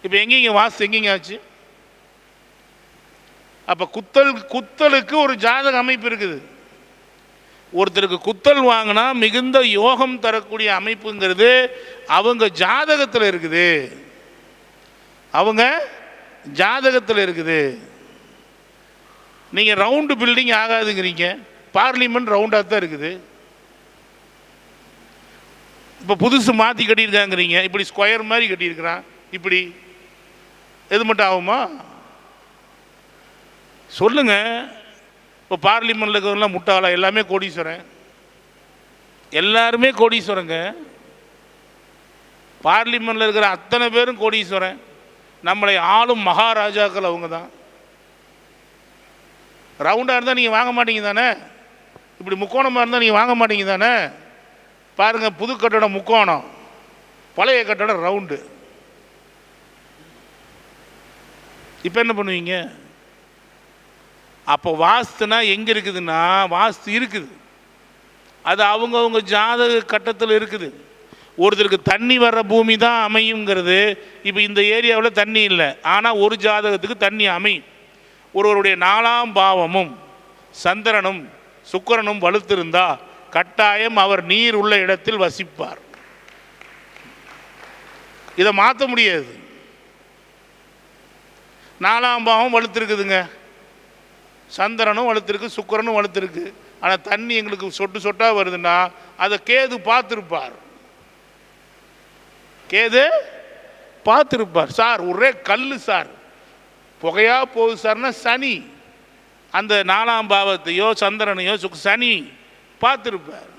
இப்போ எங்கேங்க வாஸ்து எங்கேங்க ஆச்சு? அப்போ குத்தலுக்கு ஒரு ஜாதக அமைப்பு இருக்குது. ஒருத்தருக்கு குத்தல் வாங்கினா மிகுந்த யோகம் தரக்கூடிய அமைப்புங்கிறது அவங்க ஜாதகத்தில் இருக்குது. அவங்க ஜாதகத்தில் இருக்குது. நீங்கள் ரவுண்டு பில்டிங் ஆகாதுங்கிறீங்க, பார்லிமெண்ட் ரவுண்டாக தான் இருக்குது. இப்போ புதுசு மாற்றி கட்டியிருக்காங்கிறீங்க, இப்படி ஸ்கொயர் மாதிரி கட்டியிருக்கிறான், இப்படி எது மட்டும் ஆகுமா சொல்லுங்க? இப்போ பார்லிமெண்ட்டில் இருக்கிறவங்களாம் முட்டாளா? எல்லாமே கோடீஸ்வரன், எல்லாருமே கோடீஸ்வரங்க. பார்லிமெண்ட்டில் இருக்கிற அத்தனை பேரும் கோடீஸ்வரன். நம்மளை ஆளும் மகாராஜாக்கள் அவங்க தான். ரவுண்டாக இருந்தால் நீங்கள் வாங்க மாட்டீங்க தானே? இப்படி முக்கோணமாக இருந்தால் நீங்கள் வாங்க மாட்டீங்க தானே? பாருங்கள், புது கட்டடம் முக்கோணம், பழைய கட்டடம் ரவுண்டு. இப்போ என்ன பண்ணுவீங்க? அப்போ வாஸ்துனா எங்கே இருக்குதுன்னா, வாஸ்து இருக்குது, அது அவங்கவுங்க ஜாதக கட்டத்தில் இருக்குது. ஒருத்தருக்கு தண்ணி வர்ற பூமி தான் அமையுங்கிறது. இப்போ இந்த ஏரியாவில் தண்ணி இல்லை, ஆனால் ஒரு ஜாதகத்துக்கு தண்ணி அமையும். ஒருவருடைய 4ஆம் பாவமும் சந்திரனும் சுக்கிரனும் வலுத்திருந்தா கட்டாயம் அவர் நீர் உள்ள இடத்தில் வசிப்பார். இதை மாற்ற முடியாது. 4ஆம் பாவம் வலுத்திருக்குதுங்க, சந்திரனும் வலுத்திருக்கு, சுக்கிரனும் வலுத்திருக்கு. ஆனால் தண்ணி எங்களுக்கு சொட்டு சொட்டாக வருதுன்னா அதை கேது பார்த்துருப்பார். கேது பார்த்துருப்பார். சார் ஒரே கல் சார், புகையா போகுது சார்னா சனி அந்த 4ஆம் பாவத்தையோ சந்திரனையோ சனி பார்த்துருப்பார்.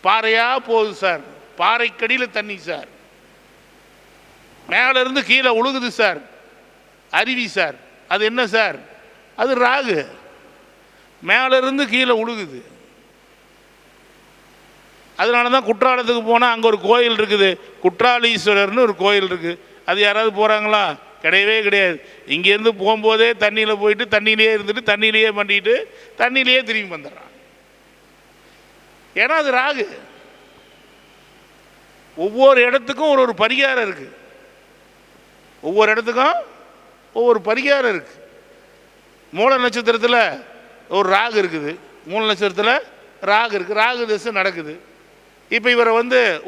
பாறையா போகுது சார், பாறைக்கடியில் தண்ணி சார், மேலேருந்து கீழே உழுகுது சார், அருவி சார், அது என்ன சார்? அது ராகு, மேலேருந்து கீழே உழுகுது. அதனால தான் குற்றாலத்துக்கு போனால் அங்கே ஒரு கோயில் இருக்குது, குற்றாலீஸ்வரர்னு ஒரு கோயில் இருக்குது. அது யாராவது போகிறாங்களா? கிடையவே கிடையாது. இங்கேருந்து போகும்போதே தண்ணியில் போயிட்டு தண்ணியிலேயே இருந்துட்டு தண்ணியிலேயே பண்ணிட்டு தண்ணியிலேயே திரும்பி வந்துடுறான். ஏன்னா அது ராகு. ஒவ்வொரு இடத்துக்கும் ஒரு பரிகாரம் இருக்குது, ஒவ்வொரு இடத்துக்கும் ஒவ்வொரு பரிகாரம் இருக்குது. மூல நட்சத்திரத்தில் ஒரு ராகு இருக்குது, மூல நட்சத்திரத்தில் ராகு இருக்குது, ராகு தசை நடக்குது. இப்போ இவரை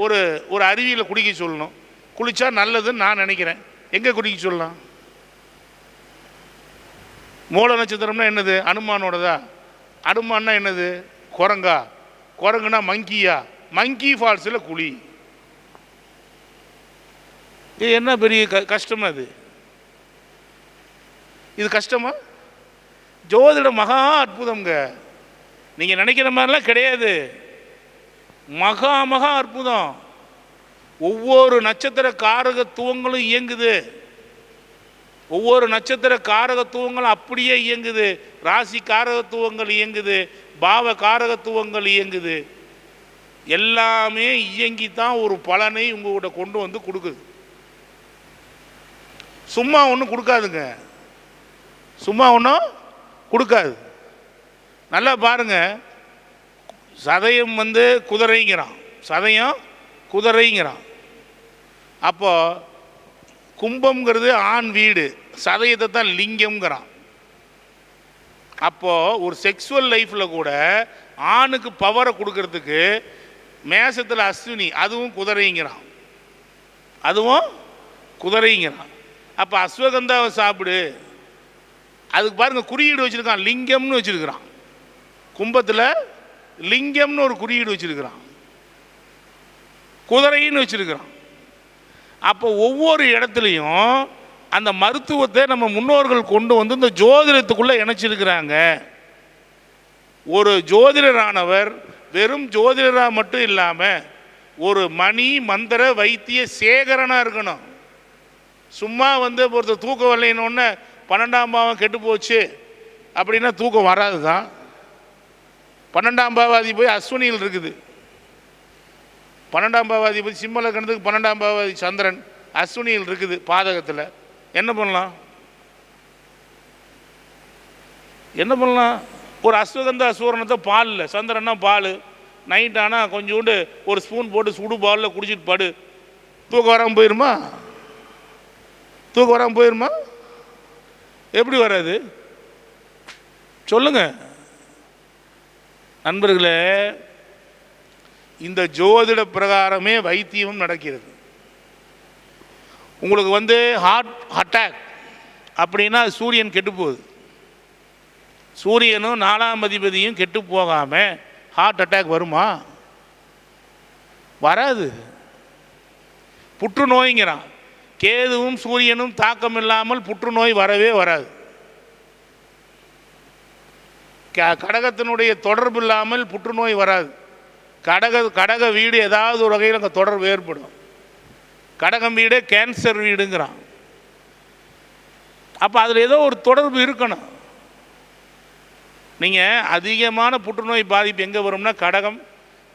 ஒரு ஒரு அருவியில் குடிக்க சொல்லணும், குளித்தா நல்லதுன்னு நான் நினைக்கிறேன். எங்கே குடிக்க சொல்லலாம்? மூல நட்சத்திரம்னா என்னது? அனுமானோடதா? அனுமான்னா என்னது? குரங்கா? குரங்குனா மங்கியா? மங்கி ஃபால்ஸில் குழி. இது என்ன பெரிய கஷ்டமா? இது கஷ்டமா? ஜோதிடம் மகா அற்புதம்ங்க. நீங்கள் நினைக்கிற மாதிரிலாம் கிடையாது, மகா மகா அற்புதம். ஒவ்வொரு நட்சத்திர காரகத்துவங்களும் இயங்குது, ஒவ்வொரு நட்சத்திர காரகத்துவங்களும் அப்படியே இயங்குது. ராசி காரகத்துவங்கள் இயங்குது, பாவ காரகத்துவங்கள் இயங்குது. எல்லாமே இயங்கி தான் ஒரு பலனை உங்கள்கிட்ட கொண்டு வந்து கொடுக்குது. சும்மா ஒன்றும் கொடுக்காதுங்க, சும்மா ஒன்றும் கொடுக்காது. நல்லா பாருங்க, சதயம் குதிரைங்கிறான், சதயம் குதிரைங்கிறான். அப்போ கும்பம்ங்கிறது ஆண் வீடு, சதயத்தை தான் லிங்கம்ங்கிறான். அப்போ ஒரு செக்ஸுவல் லைஃப்பில் கூட ஆணுக்கு பவரை கொடுக்கறதுக்கு மேசத்தில் அஸ்வினி, அதுவும் குதிரைங்கிறான், அதுவும் குதிரைங்கிறான். அப்போ அஸ்வகந்தாவை சாப்பிடு, அதுக்கு பாருங்க குறியீடு வச்சிருக்கான், லிங்கம்னு வச்சிருக்கிறான். கும்பத்தில் லிங்கம்னு ஒரு குறியீடு வச்சிருக்கிறான், குதிரைன்னு வச்சிருக்கிறான். அப்போ ஒவ்வொரு இடத்துலையும் அந்த மருத்துவத்தை நம்ம முன்னோர்கள் கொண்டு வந்து இந்த ஜோதிடத்துக்குள்ளே இணைச்சிருக்கிறாங்க. ஒரு ஜோதிடரானவர் வெறும் ஜோதிடராக மட்டும் இல்லாமல் ஒரு மணி மந்திர வைத்திய சேகரனாக இருக்கணும். சும்மா ஒருத்தர் தூக்கம் வரலைன்னு 12ஆம் பாவம் கெட்டு போச்சு அப்படின்னா தூக்கம் வராது தான். 12ஆம் பாவாதி போய் அஸ்வினியில் இருக்குது, 12ஆம் பாவாதி போய் சிம்ம லக்னத்துக்கு 12ஆம் பாவாதி சந்திரன் அஸ்வினியில் இருக்குது பாதகத்தில். என்ன பண்ணலாம்? என்ன பண்ணலாம்? ஒரு அஸ்வகந்த சூரணத்தை பாலில், சந்திரன்னா பால், நைட் ஆனால் கொஞ்சோண்டு ஒரு ஸ்பூன் போட்டு சுடு பாலில் குடிச்சிட்டு படு, தூக்கம் வராமல் போயிடுமா? தூக்கம் வராமல் போயிடுமா? எப்படி வராது சொல்லுங்க நண்பர்களே. இந்த ஜோதிட பிரகாரமே வைத்தியம் நடக்கிறது. உங்களுக்கு ஹார்ட் அட்டாக் அப்படின்னா சூரியன் கெட்டு போகுது. சூரியனும் 4ஆம் அதிபதியும் கெட்டு போகாமல் ஹார்ட் அட்டாக் வருமா? வராது. புற்றுநோய்ங்கிறான். கேதுவும் சூரியனும் தாக்கம் இல்லாமல் புற்றுநோய் வரவே வராது. கடகத்தினுடைய தொடர்பு இல்லாமல் புற்றுநோய் வராது. கடக வீடு ஏதாவது ஒரு வகையில் அங்கே தொடர்பு ஏற்படும். கடகம் வீடு கேன்சர் வீடுங்கிறான். அப்போ அதில் ஏதோ ஒரு தொடர்பு இருக்கணும். நீங்கள் அதிகமான புற்றுநோய் பாதிப்பு எங்கே வரும்னா கடகம்,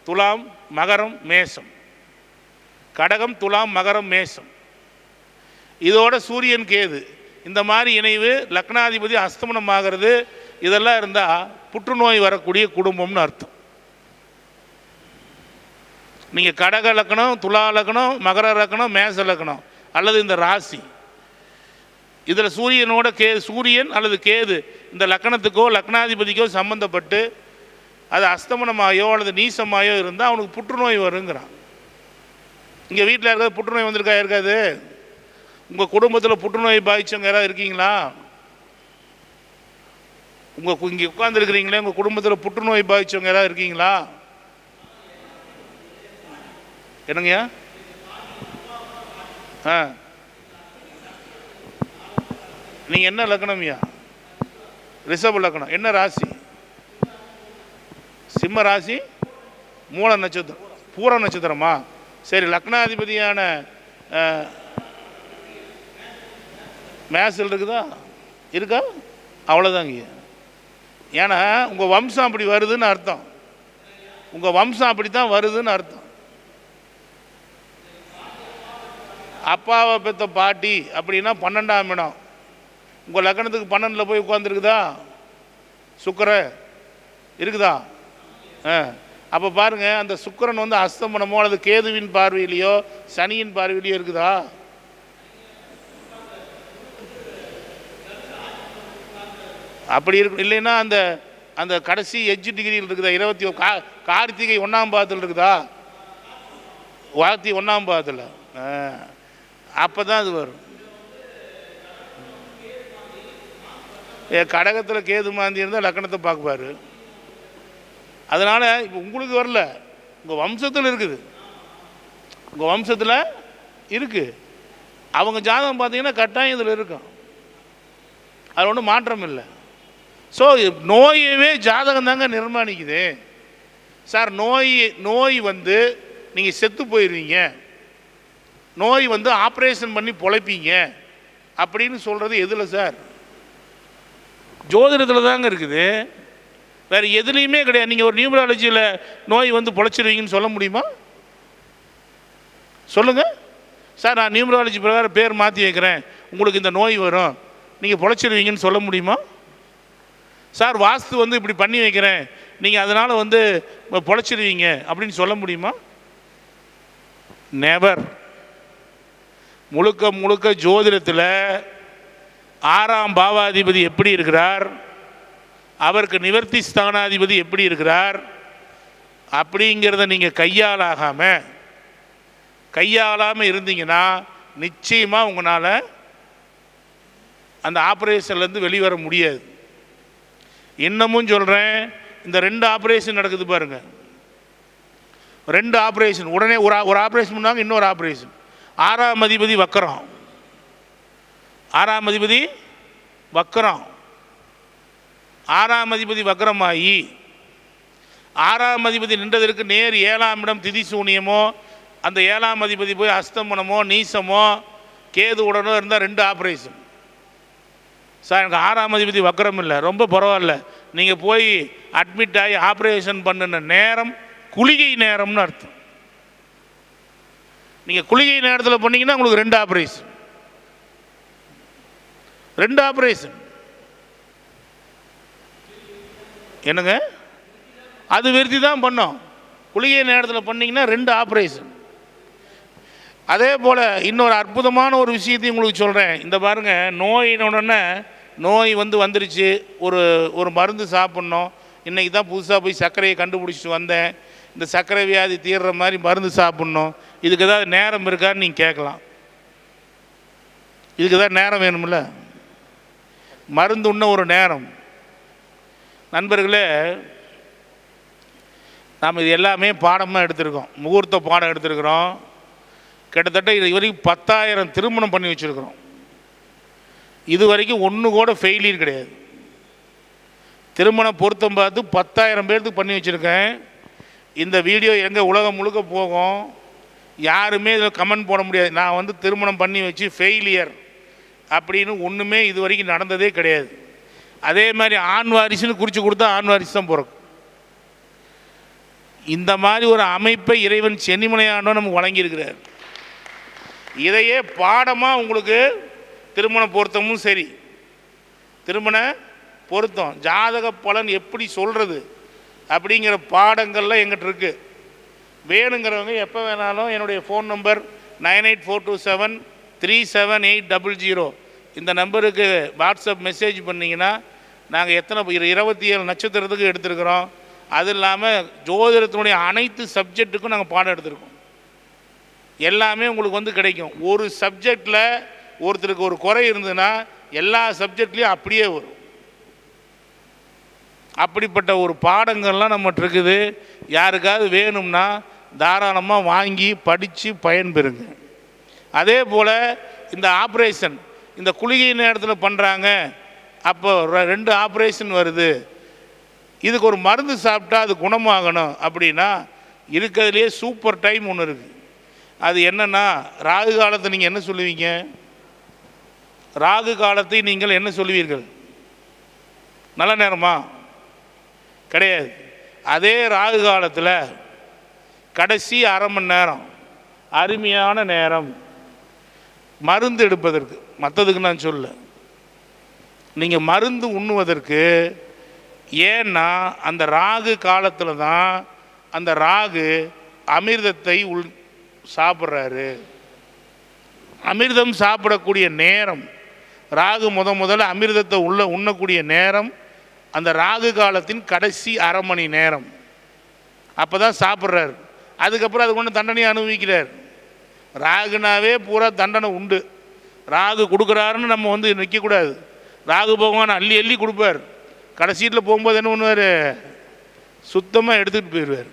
துலாம், மகரம், மேசம். கடகம், துலாம், மகரம், மேசம். இதோட சூரியன் கேது இந்த மாதிரி இணைவு, லக்னாதிபதி அஸ்தமனம் ஆகிறது, இதெல்லாம் இருந்தால் புற்றுநோய் வரக்கூடிய குடும்பம்னு அர்த்தம். நீங்கள் கடக லக்னம், துலா லக்னம், மகர லக்னம், மேச லக்னம் அல்லது இந்த ராசி இதில் சூரியனோட சூரியன் அல்லது கேது இந்த லக்னத்துக்கோ லக்னாதிபதிக்கோ சம்மந்தப்பட்டு அது அஸ்தமனமாயோ அல்லது நீசமாயோ இருந்தால் அவனுக்கு புற்றுநோய் வருங்கிறான். இங்கே வீட்டில் இருக்காது புற்றுநோய் வந்திருக்கா? இருக்காது. உங்கள் குடும்பத்தில் புற்றுநோய் பாதிச்சவங்க யாராவது இருக்கீங்களா? இங்கே உட்கார்ந்துருக்கிறீங்களே, உங்கள் குடும்பத்தில் புற்றுநோய் பாதிச்சவங்க யாராவது இருக்கீங்களா? என்னங்கய்யா? நீங்கள் என்ன லக்னம்யா? ரிஷப லக்னம். என்ன ராசி? சிம்ம ராசி, மூல நட்சத்திரம், பூர நட்சத்திரமா? சரி. லக்னாதிபதியான மேசல் இருக்குதா? இருக்கா? அவ்வளோதாங்க. ஏன்னா உங்கள் வம்சம் அப்படி வருதுன்னு அர்த்தம். உங்கள் வம்சம் அப்படி தான் வருதுன்னு அர்த்தம். அப்பாவை பெற்ற பாட்டி அப்படின்னா 12ஆம் இடம். உங்கள் லக்னத்துக்கு 12ல் போய் உட்காந்துருக்குதா? சுக்கிர இருக்குதா? அப்போ பாருங்கள், அந்த சுக்கிரன் அஸ்தமனமோ அல்லது கேதுவின் பார்வையிலையோ சனியின் பார்வையிலையோ இருக்குதா? அப்படி இருக்கு. இல்லைன்னா அந்த அந்த கடைசி எஜ்ஜு டிகிரியில் இருக்குதா? 20 கார்த்திகை 1ஆம் பாதத்தில் இருக்குதா? வார்த்தி 1ஆம் பாதத்தில். அப்போ தான் அது வரும். கடகத்தில் கேது மாந்தி இருந்தால் லக்னத்தை பார்க்குப்பாரு. அதனால் இப்போ உங்களுக்கு வரல, உங்கள் வம்சத்தில் இருக்குது. உங்கள் வம்சத்தில் இருக்குது. அவங்க ஜாதகம் பார்த்தீங்கன்னா கட்டாயம் இதில் இருக்கும். அது ஒன்றும் மாற்றம் இல்லை. ஸோ நோயவே ஜாதகம் தாங்க நிர்மாணிக்குது. சார் நோய் நீங்கள் செத்து போயிடுவீங்க, நோய் ஆப்ரேஷன் பண்ணி பொழைப்பீங்க அப்படின்னு சொல்கிறது எதில் சார்? ஜோதிடத்தில் தாங்க இருக்குது. வேறு எதுலேயுமே கிடையாது. நீங்கள் ஒரு நியூமராலஜியில் நோய் பொழைச்சிருவீங்கன்னு சொல்ல முடியுமா? சொல்லுங்கள் சார். நான் நியூமராலஜி பிரகாரம் பேர் மாற்றி வைக்கிறேன், உங்களுக்கு இந்த நோய் வரும், நீங்கள் பொழைச்சிருவீங்கன்னு சொல்ல முடியுமா? சார் வாஸ்து இப்படி பண்ணி வைக்கிறேன், நீங்கள் அதனால் பொழைச்சிருவீங்க அப்படின்னு சொல்ல முடியுமா? நெவர். முழுக்க முழுக்க ஜோதிடத்தில் 6ஆம் பாவாதிபதி எப்படி இருக்கிறார், அவருக்கு நிவர்த்தி ஸ்தானாதிபதி எப்படி இருக்கிறார் அப்படிங்கிறத நீங்கள் கையாளாமல் இருந்தீங்கன்னா நிச்சயமாக உங்களால் அந்த ஆப்ரேஷன்லேருந்து வெளிவர முடியாது. இன்னமும் சொல்கிறேன், இந்த 2 ஆப்ரேஷன் நடக்குது பாருங்கள். 2 ஆப்ரேஷன் உடனே ஒரு ஆப்ரேஷன் பண்ணாங்க, இன்னொரு ஆப்ரேஷன். 6ஆம் அதிபதி வக்கரம். 6ஆம் அதிபதி வக்கரம். 6ஆம் அதிபதி வக்கரமாகி 6ஆம் அதிபதி நின்றதற்கு நேர் 7ஆம் இடம் திதி சூனியமோ, அந்த 7ஆம் அதிபதி போய் அஸ்தமனமோ நீசமோ கேது உடனோ இருந்தால் 2 ஆப்ரேஷன். சார் எனக்கு 6ஆம் அதிபதி வக்கரம் இல்லை, ரொம்ப பரவாயில்ல, நீங்கள் போய் அட்மிட் ஆகி ஆப்ரேஷன் பண்ணின நேரம் குளிகை நேரம்னு அர்த்தம். நீங்கள் குளிகை நேரத்தில் பண்ணிங்கன்னா உங்களுக்கு 2 ஆப்ரேஷன். 2 ஆப்ரேஷன் என்னங்க? அது விருத்தி தான் பண்ணோம். குளிகை நேரத்தில் பண்ணிங்கன்னா 2 ஆப்ரேஷன். அதே போல் இன்னொரு அற்புதமான ஒரு விஷயத்தையும் உங்களுக்கு சொல்கிறேன். இந்த பாருங்கள், நோயினோடனே நோய் வந்துருச்சு, ஒரு ஒரு மருந்து சாப்பிட்ணும், இன்றைக்கி தான் புதுசாக போய் சர்க்கரையை கண்டுபிடிச்சிட்டு வந்தேன், இந்த சர்க்கரை வியாதி தீர்ற மாதிரி மருந்து சாப்பிட்ணும், இதுக்கு ஏதாவது நேரம் இருக்கான்னு நீங்கள் கேட்கலாம். இதுக்கு ஏதாவது நேரம் வேணுமில்ல? மருந்து உண்ண ஒரு நேரம். நண்பர்களே, நாம் இது எல்லாமே பாடமாக எடுத்திருக்கோம், முகூர்த்த பாடம் எடுத்திருக்கிறோம். கிட்டத்தட்ட இது வரைக்கும் 10,000 திருமணம் பண்ணி வச்சுருக்கிறோம். இது வரைக்கும் ஒன்று கூட ஃபெயிலியர் கிடையாது. திருமண பொருத்தம் பார்த்து 10,000 பேர்த்துக்கு பண்ணி வச்சுருக்கேன். இந்த வீடியோ எங்கே உலகம் முழுக்க போகும், யாருமே இதில் கமெண்ட் போட முடியாது, நான் திருமணம் பண்ணி வச்சு ஃபெயிலியர் அப்படின்னு ஒன்றுமே இது வரைக்கும் நடந்ததே கிடையாது. அதே மாதிரி ஆண் வாரிசுன்னு குறித்து கொடுத்தா ஆண் வாரிசு தான் பிறக்கும். இந்த மாதிரி ஒரு அமைப்பை இறைவன் சென்னிமலையாண்டவன் நமக்கு வழங்கியிருக்கிறார். இதையே பாடமாக உங்களுக்கு திருமண பொருத்தமும் சரி, திருமண பொருத்தம், ஜாதக பலன் எப்படி சொல்கிறது அப்படிங்கிற பாடங்கள்லாம் எங்கிட்ட இருக்குது. வேணுங்கிறவங்க எப்போ வேணாலும் என்னுடைய ஃபோன் நம்பர் 9842737800 இந்த நம்பருக்கு வாட்ஸ்அப் மெசேஜ் பண்ணிங்கன்னா நாங்கள் எத்தனை 27 நட்சத்திரத்துக்கு எடுத்துருக்குறோம். அது இல்லாமல் ஜோதிடத்தினுடைய அனைத்து சப்ஜெக்ட்டுக்கும் நாங்கள் பாடம் எடுத்திருக்கோம். எல்லாமே உங்களுக்கு கிடைக்கும். ஒரு சப்ஜெக்டில் ஒருத்தருக்கு ஒரு குறை இருந்ததுன்னா எல்லா சப்ஜெக்ட்லேயும் அப்படியே வரும். அப்படிப்பட்ட ஒரு பாடங்கள்லாம் நம்மகிட்ட இருக்குது. யாருக்காவது வேணும்னா தாராளமாக வாங்கி படித்து பயன்பெறுங்க. அதே போல் இந்த ஆப்ரேஷன், இந்த குளிகை நேரத்தில் பண்ணுறாங்க, அப்போ 2 ஆப்ரேஷன் வருது, இதுக்கு ஒரு மருந்து சாப்பிட்டா அது குணமாகணும் அப்படின்னா இருக்கிறதுலே சூப்பர் டைம் ஒன்று இருக்குது. அது என்னென்னா, ராகு காலத்தை நீங்கள் என்ன சொல்லுவீங்க? ராகு காலத்தை நீங்கள் என்ன சொல்லுவீர்கள்? நல்ல நேரமா? கிடையாது. அதே ராகு காலத்தில் கடைசி அரை மணி நேரம் அருமையான நேரம் மருந்து எடுப்பதற்கு. மற்றதுக்கு நான் சொல்ல, நீங்கள் மருந்து உண்ணுவதற்கு. ஏன்னா அந்த ராகு காலத்தில் தான் அந்த ராகு அமிர்தத்தை சாப்பிட்றாரு. அமிர்தம் சாப்பிடக்கூடிய நேரம் ராகு முதல்ல அமிர்தத்தை உண்ணக்கூடிய நேரம் அந்த ராகு காலத்தின் கடைசி அரை மணி நேரம். அப்போ தான் சாப்பிட்றாரு. அதுக்கப்புறம் அதுக்கு ஒன்று தண்டனையை அனுபவிக்கிறார். ராகுனாவே பூரா தண்டனை உண்டு. ராகு கொடுக்குறாருன்னு நம்ம நிற்கக்கூடாது. ராகு பகவான் அள்ளி அள்ளி கொடுப்பார். கடைசீட்டில் போகும்போது என்ன பண்ணுவார்? சுத்தமாக எடுத்துகிட்டு போயிடுவார்.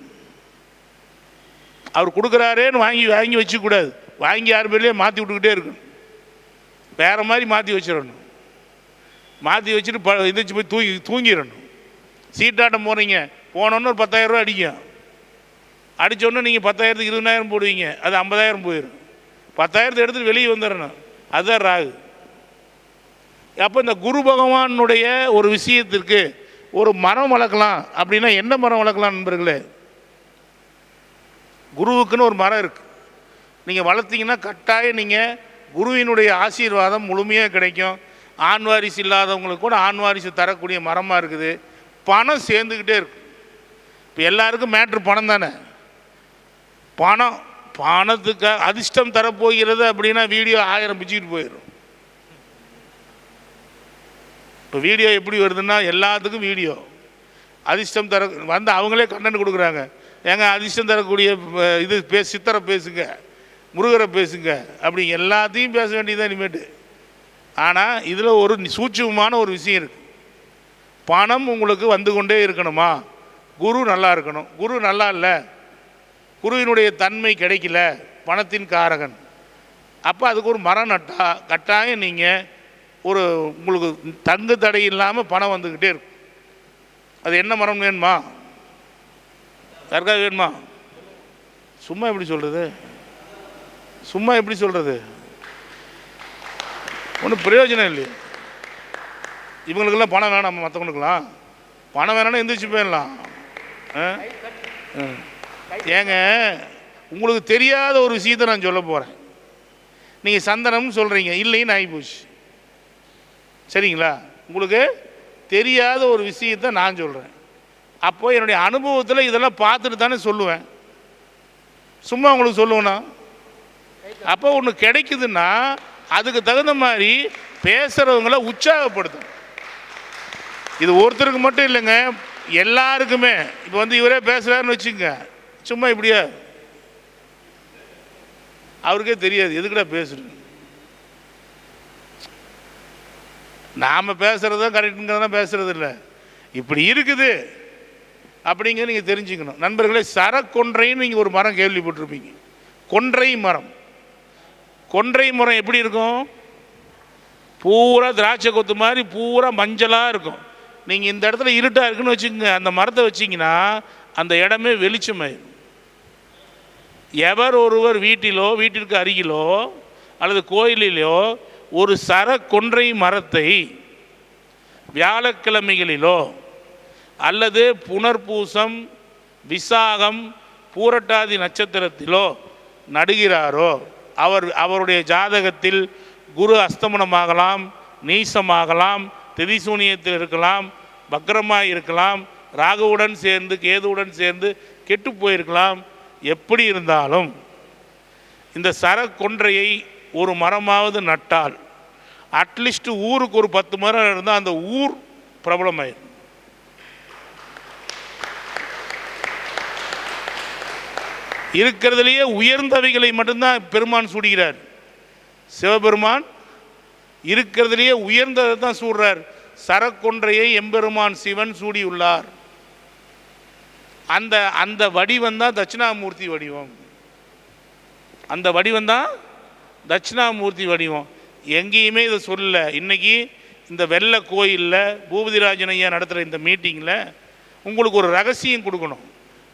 அவர் கொடுக்குறாரேன்னு வாங்கி வச்சுக்கூடாது. வாங்கி யார் பேர்லேயே மாற்றி விட்டுக்கிட்டே இருக்கணும். வேறு மாதிரி மாற்றி வச்சிடணும். மாற்றி வச்சுட்டு எந்திரிச்சு போய் தூங்கிடணும். சீட்டாட்டம் போகிறீங்க, போனோன்னு ஒரு 10,000 ரூபா அடிக்கும். அடித்தோடனே நீங்கள் 10,000க்கு 20,000 போடுவீங்க, அது 50,000 போயிடும். 10,000 எடுத்துகிட்டு வெளியே வந்துடணும். அதுதான் ராகு. அப்போ இந்த குரு பகவானுடைய ஒரு விஷயத்திற்கு ஒரு மரம் வளர்க்கலாம் அப்படின்னா என்ன மரம் வளர்க்கலாம் நண்பர்களே? குருவுக்குன்னு ஒரு மரம் இருக்குது. நீங்கள் வளர்த்திங்கன்னா கட்டாயம் நீங்கள் குருவினுடைய ஆசீர்வாதம் முழுமையாக கிடைக்கும். ஆண் வாரிசு இல்லாதவங்களுக்கு கூட ஆண் வாரிசு தரக்கூடிய மரமாக இருக்குது. பணம் சேர்ந்துக்கிட்டே இருக்கு. இப்போ எல்லாருக்கும் மேட்ரு பணம் தானே. பணத்துக்கு அதிர்ஷ்டம் தரப்போகிறது அப்படின்னா வீடியோ 1000 பிச்சுக்கிட்டு போயிடும். இப்போ வீடியோ எப்படி வருதுன்னா எல்லாத்துக்கும் வீடியோ அதிர்ஷ்டம் தர அவங்களே கண்டென்ட் கொடுக்குறாங்க. ஏங்க அதிர்ஷ்டம் தரக்கூடிய இது சித்தரை பேசுங்க, முருகரை பேசுங்க, அப்படி எல்லாத்தையும் பேச வேண்டியதான் இனிமேட்டு. ஆனால் இதில் ஒரு சூட்சமான ஒரு விஷயம் இருக்குது. பணம் உங்களுக்கு வந்து கொண்டே இருக்கணுமா? குரு நல்லா இருக்கணும். குரு நல்லா இல்லை, குருவினுடைய தன்மை கிடைக்கல, பணத்தின் காரகன். அப்போ அதுக்கு ஒரு மரம் நட்டா கட்டாயம் நீங்கள் உங்களுக்கு தங்கு தடை இல்லாமல் பணம் வந்துக்கிட்டே இருக்கும். அது என்ன மரம் வேணுமா? யாருக்காவது வேணுமா? சும்மா எப்படி சொல்கிறது? ஒன்றும் பிரயோஜனம் இல்லையே. இவங்களுக்கெல்லாம் பணம் வேணாம், மற்றவங்களுக்கெல்லாம் பணம் வேணாம்னா எந்திரிச்சு போயிடலாம். ஏங்க, உங்களுக்கு தெரியாத ஒரு விஷயத்தை நான் சொல்ல போகிறேன். நீங்கள் சந்தனம்னு சொல்கிறீங்க, இல்லைன்னு ஆகிப்போச்சு. சரிங்களா? உங்களுக்கு தெரியாத ஒரு விஷயத்தை நான் சொல்கிறேன். அப்போது என்னுடைய அனுபவத்தில் இதெல்லாம் பார்த்துட்டு தானே சொல்லுவேன். சும்மா உங்களுக்கு சொல்லுவேன்னா அப்போ ஒன்று கிடைக்குதுன்னா அதுக்கு தகுந்த மாதிரி பேசுகிறவங்கள உற்சாகப்படுத்தும். இது ஒருத்தருக்கு மட்டும் இல்லைங்க, எல்லாருக்குமே. இப்போ வந்து இவரே பேசுகிறாருன்னு வச்சுங்க, சும்மா இப்படியா அவருக்கே தெரியாது எதுக்குடா பேசுறது. நாம் பேசுகிறது தான் கரெக்டுங்கிறதான் பேசுறது இல்லை, இப்படி இருக்குது அப்படிங்கிறத நீங்கள் தெரிஞ்சுக்கணும். நண்பர்களே, சரக்கொன்றைன்னு நீங்கள் ஒரு மரம் கேள்விப்பட்டிருப்பீங்க. கொன்றை மரம். கொன்றை மரம் எப்படி இருக்கும்? பூரா திராட்சை கொத்து மாதிரி பூரா மஞ்சளாக இருக்கும். நீங்கள் இந்த இடத்துல இருட்டாக இருக்குன்னு வச்சுக்கோங்க, அந்த மரத்தை வச்சிங்கன்னா அந்த இடமே வெளிச்சமாயிடும். எவர் ஒருவர் வீட்டிலோ வீட்டிற்கு அருகிலோ அல்லது கோயிலிலோ ஒரு சரக்கொன்றை மரத்தை வியாழக்கிழமைகளிலோ அல்லது புனர்பூசம், விசாகம், பூரட்டாதி நட்சத்திரத்திலோ நடுகிறாரோ அவருடைய ஜாதகத்தில் குரு அஸ்தமனமாகலாம், நீசமாகலாம், திதிசூனியத்தில் இருக்கலாம், வக்ரமாக இருக்கலாம், ராகுவுடன் சேர்ந்து கேதுவுடன் சேர்ந்து கெட்டு போயிருக்கலாம். எப்படி இருந்தாலும் இந்த சரக்கொன்றையை ஒரு மரமாவது நட்டால் அட்லீஸ்ட் ஊருக்கு ஒரு 10 மரம் இருந்தால் அந்த ஊர் பிரபலமாயிடும். இருக்கிறதுலேயே உயர்ந்தவைகளை மட்டும்தான் பெருமான் சூடுகிறார். சிவபெருமான் இருக்கிறதுலேயே உயர்ந்ததை தான் சூடுறார். சரக்கொன்றையை எம்பெருமான் சிவன் சூடியுள்ளார். அந்த அந்த வடிவம் தான் தட்சிணாமூர்த்தி வடிவம். அந்த வடிவம் தான் தட்சிணாமூர்த்தி வடிவம். எங்கேயுமே இதை சொல்லல. இன்றைக்கி இந்த வெள்ளை கோயிலில் பூபதிராஜன் ஐயா நடத்துகிற இந்த மீட்டிங்கில் உங்களுக்கு ஒரு ரகசியம் கொடுக்கணும்.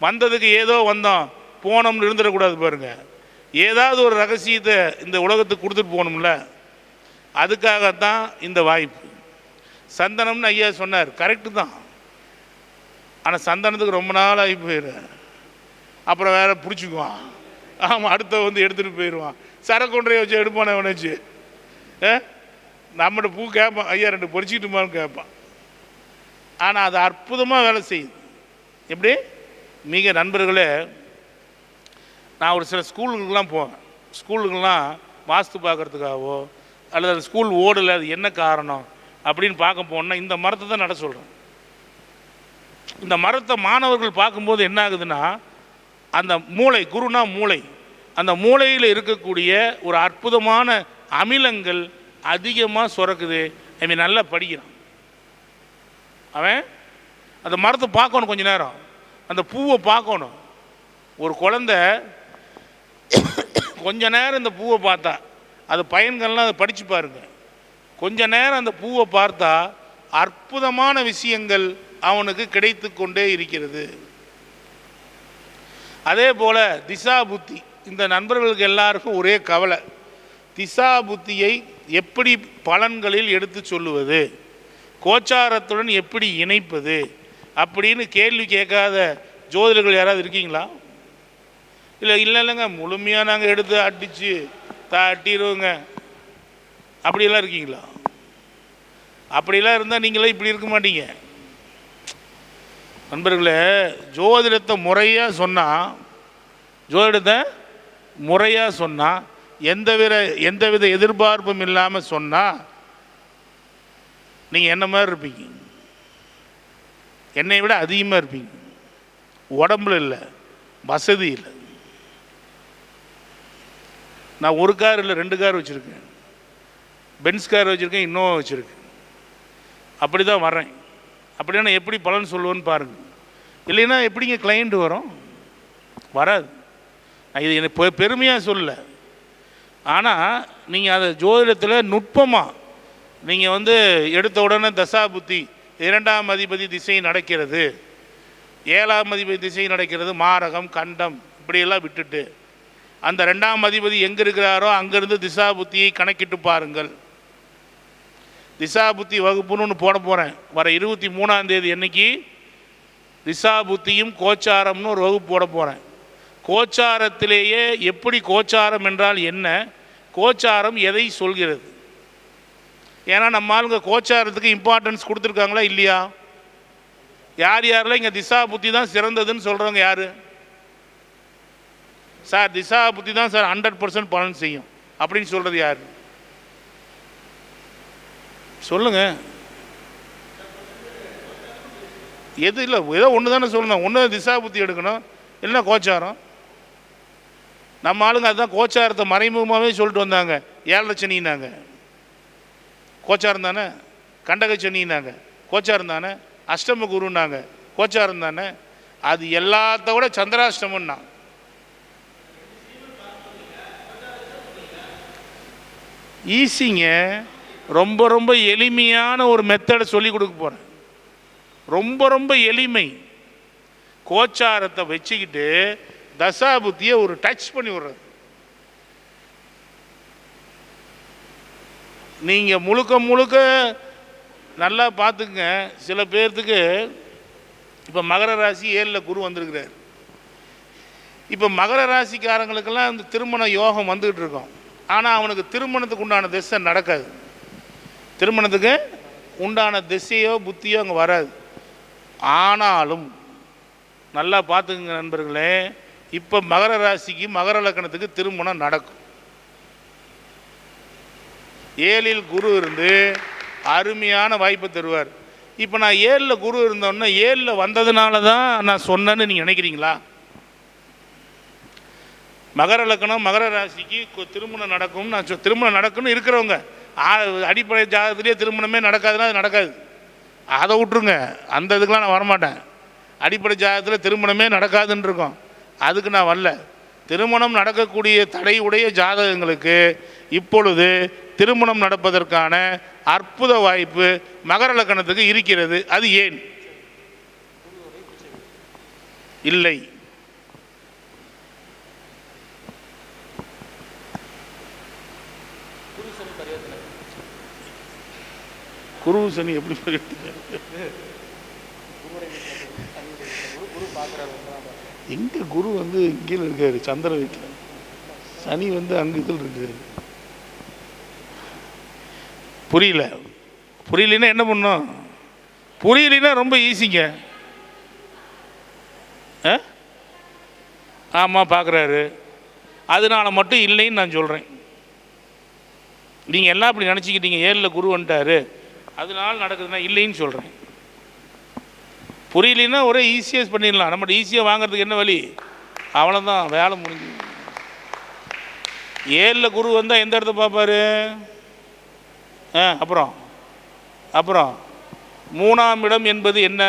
வந்ததுக்கு ஏதோ வந்தோம் போனோம்னு இருந்துடக்கூடாது பாருங்கள். ஏதாவது ஒரு ரகசியத்தை இந்த உலகத்துக்கு கொடுத்துட்டு போகணும்ல, அதுக்காகத்தான் இந்த வாய்ப்பு. சந்தனம்னு ஐயா சொன்னார், கரெக்டு தான். ஆனால் சந்தனத்துக்கு ரொம்ப நாள் ஆகி போயிடும், அப்புறம் வேற பிடிச்சிக்குவான். ஆமாம், அடுத்த வந்து எடுத்துகிட்டு போயிடுவான். சரக்கொன்றையை வச்சு எடுப்பானே வச்சு நம்மகிட்ட பூ கேட்பான், ஐயா 2 பொறிச்சிக்கிட்டுமான்னு கேட்பான். ஆனால் அது அற்புதமாக வேலை செய்யுது. எப்படி மிக நண்பர்களே, நான் ஒரு சில ஸ்கூலுக்கெல்லாம் போவேன். ஸ்கூலுக்கெல்லாம் வாஸ்து பார்க்குறதுக்காகவோ அல்லது அந்த ஸ்கூல் ஓடலை, அது என்ன காரணம் அப்படின்னு பார்க்க போனால் இந்த மரத்தை தான் நட சொல்கிறேன். இந்த மரத்தை மாணவர்கள் பார்க்கும்போது என்ன ஆகுதுன்னா, அந்த மூளை, குருனா மூளை, அந்த மூளையில் இருக்கக்கூடிய ஒரு அற்புதமான அமிலங்கள் அதிகமாக சுரக்குது. அவன் நல்லா படிக்கிறான். அவன் அந்த மரத்தை பார்க்கணும், கொஞ்ச நேரம் அந்த பூவை பார்க்கணும். ஒரு குழந்தை கொஞ்ச நேரம் இந்த பூவை பார்த்தா, அது பயன்கள்லாம் அதை படித்து பாருங்க. கொஞ்ச நேரம் அந்த பூவை பார்த்தா அற்புதமான விஷயங்கள் அவனுக்கு கிடைத்து கொண்டே இருக்கிறது. அதே போல் திசா புத்தி, இந்த நண்பர்களுக்கு எல்லாருக்கும் ஒரே கவலை, திசா புத்தியை எப்படி பலன்களில் எடுத்து சொல்லுவது, கோச்சாரத்துடன் எப்படி இணைப்பது அப்படின்னு கேள்வி கேட்காத ஜோதிடர்கள் யாராவது இருக்கீங்களா? இல்லைங்க முழுமையாக நாங்கள் எடுத்து அடித்து தட்டிடுவோங்க அப்படியெல்லாம் இருக்கீங்களா? அப்படிலாம் இருந்தால் நீங்களே இப்படி இருக்க மாட்டீங்க. நண்பர்களே, ஜோதிடத்தை முறையாக சொன்னால் எந்தவித எதிர்பார்ப்பும் இல்லாமல் சொன்னால் நீங்கள் என்ன மாதிரி இருப்பீங்க? என்னை விட அதிகமாக இருப்பீங்க. உடம்புல இல்லை, வசதி இல்லை. நான் 1 கார் இல்லை 2 கார் வச்சுருக்கேன், பென்ஸ் கார் வச்சுருக்கேன், இன்னோவா வச்சுருக்கேன். அப்படி தான் வர்றேன். அப்படின்னா எப்படி பலன் சொல்லுவேன்னு பாருங்கள். இல்லைன்னா எப்படிங்க கிளைண்ட் வரும்? வராது. நான் இது எனக்கு பெருமையாக சொல்லலை. ஆனால் நீங்கள் அதை ஜோதிடத்தில் நுட்பமாக நீங்கள் வந்து எடுத்த உடனே தசா புத்தி 2ஆம் அதிபதி திசை நடக்கிறது, 7ஆம் அதிபதி திசை நடக்கிறது, மாரகம் கண்டம் இப்படியெல்லாம் விட்டுட்டு அந்த 2ஆம் அதிபதி எங்கே இருக்கிறாரோ அங்கேருந்து திசா புத்தியை கணக்கிட்டு பாருங்கள். திசா புத்தி வகுப்புன்னு ஒன்று போட போகிறேன் வர 23ஆம் தேதி அன்னைக்கு. திசா புத்தியும் கோச்சாரம்னு ஒரு வகுப்பு போட போகிறேன். கோச்சாரத்திலேயே எப்படி கோச்சாரம் என்றால் என்ன, கோச்சாரம் எதை சொல்கிறது. ஏன்னா நம்ம ஆளுங்க கோச்சாரத்துக்கு இம்பார்ட்டன்ஸ் கொடுத்துருக்காங்களா இல்லையா? யாரெல்லாம் இங்கே திசா புத்தி தான் சிறந்ததுன்னு சொல்கிறவங்க யார்? சார் திசா புத்தி தான் சார் 100% பலன் செய்யும் அப்படின்னு சொல்கிறது யார்? சொல்லுங்கள். எது இல்லை, ஏதோ ஒன்று தானே சொல்லணும். ஒன்று திசா புத்தி எடுக்கணும், இல்லைன்னா கோச்சாரம். நம்ம ஆளுங்க அதுதான் கோச்சாரத்தை மறைமுகமாகவே சொல்லிட்டு வந்தாங்க. 7 சனின்னாங்க, கோச்சாரம் தானே. கண்டக சனின்னாங்க, கோச்சாரம் தானே. அஷ்டம குருன்னாங்க, கோச்சாரம் தானே. அது எல்லாத்த விட சந்திராஷ்டமன்னா. ஈஸிங்க. ரொம்ப ரொம்ப எளிமையான ஒரு மெத்தடை சொல்லி கொடுக்க போகிறேன். ரொம்ப ரொம்ப எளிமை. கோச்சாரத்தை வச்சுக்கிட்டு தசாபுத்தியை ஒரு டச் பண்ணி விடுறது. நீங்கள் முழுக்க முழுக்க நல்லா பார்த்துக்குங்க. சில பேர்த்துக்கு இப்போ மகர ராசி 7ல் குரு வந்திருக்கிறார். இப்போ மகர ராசிக்காரங்களுக்கெல்லாம் இந்த திருமண யோகம் வந்துக்கிட்டு இருக்கோம். ஆனால் அவனுக்கு திருமணத்துக்கு உண்டான திசை நடக்காது. திருமணத்துக்கு உண்டான திசையோ புத்தியோ அங்கே வராது. ஆனாலும் நல்லா பார்த்துக்குங்க நண்பர்களே, இப்போ மகர ராசிக்கு மகர லக்கணத்துக்கு திருமணம் நடக்கும். 7ல் குரு இருந்து அருமையான வாய்ப்பை தருவார். இப்போ நான் 7ல் குரு இருந்தோன்னா 7ல் வந்ததுனால தான் நான் சொன்னேன்னு நீங்கள் நினைக்கிறீங்களா? மகர லக்கணம் மகர ராசிக்கு திருமணம் நடக்கும். நான் திருமணம் நடக்கும்னு இருக்கிறவங்க அடிப்படை ஜாதகத்திலேயே திருமணமே நடக்காதுன்னா அது நடக்காது. அதை விட்டுருங்க, அந்த இதுக்கெலாம் நான் வரமாட்டேன். அடிப்படை ஜாதகத்தில் திருமணமே நடக்காதுன்னு இருக்கோம், அதுக்கு நான் வரல. திருமணம் நடக்கக்கூடிய தடை உடைய ஜாதகங்களுக்கு இப்பொழுது திருமணம் நடப்பதற்கான அற்புத வாய்ப்பு மகர லக்கணத்துக்கு இருக்கிறது. அது ஏன் இல்லை? குரு சனி எப்படி எங்க குரு வந்து கீழே இருக்காரு, சந்திர வீட்டில். சனி வந்து அங்கே இருக்காரு. புரியல. புரியலன்னா என்ன பண்ணும்? புரியலன்னா ரொம்ப ஈஸிங்க. ஆமாம் பார்க்குறாரு, அதனால மட்டும் இல்லைன்னு நான் சொல்கிறேன். நீங்கள் எல்லாம் அப்படி நினச்சிக்கிட்டீங்க. 7ல் குரு வந்துட்டார் அதனால நடக்குதுன்னா இல்லைன்னு சொல்கிறேன். புரியலன்னா ஒரே ஈஸியாக பண்ணிடலாம். நம்மகிட்ட ஈஸியாக வாங்கிறதுக்கு என்ன வழி? அவ்வளோதான், வேலை முடிஞ்சு. 7ல் குரு வந்தால் எந்த இடத்த பார்ப்பார்? அப்புறம் 3ஆம் இடம் என்பது என்ன?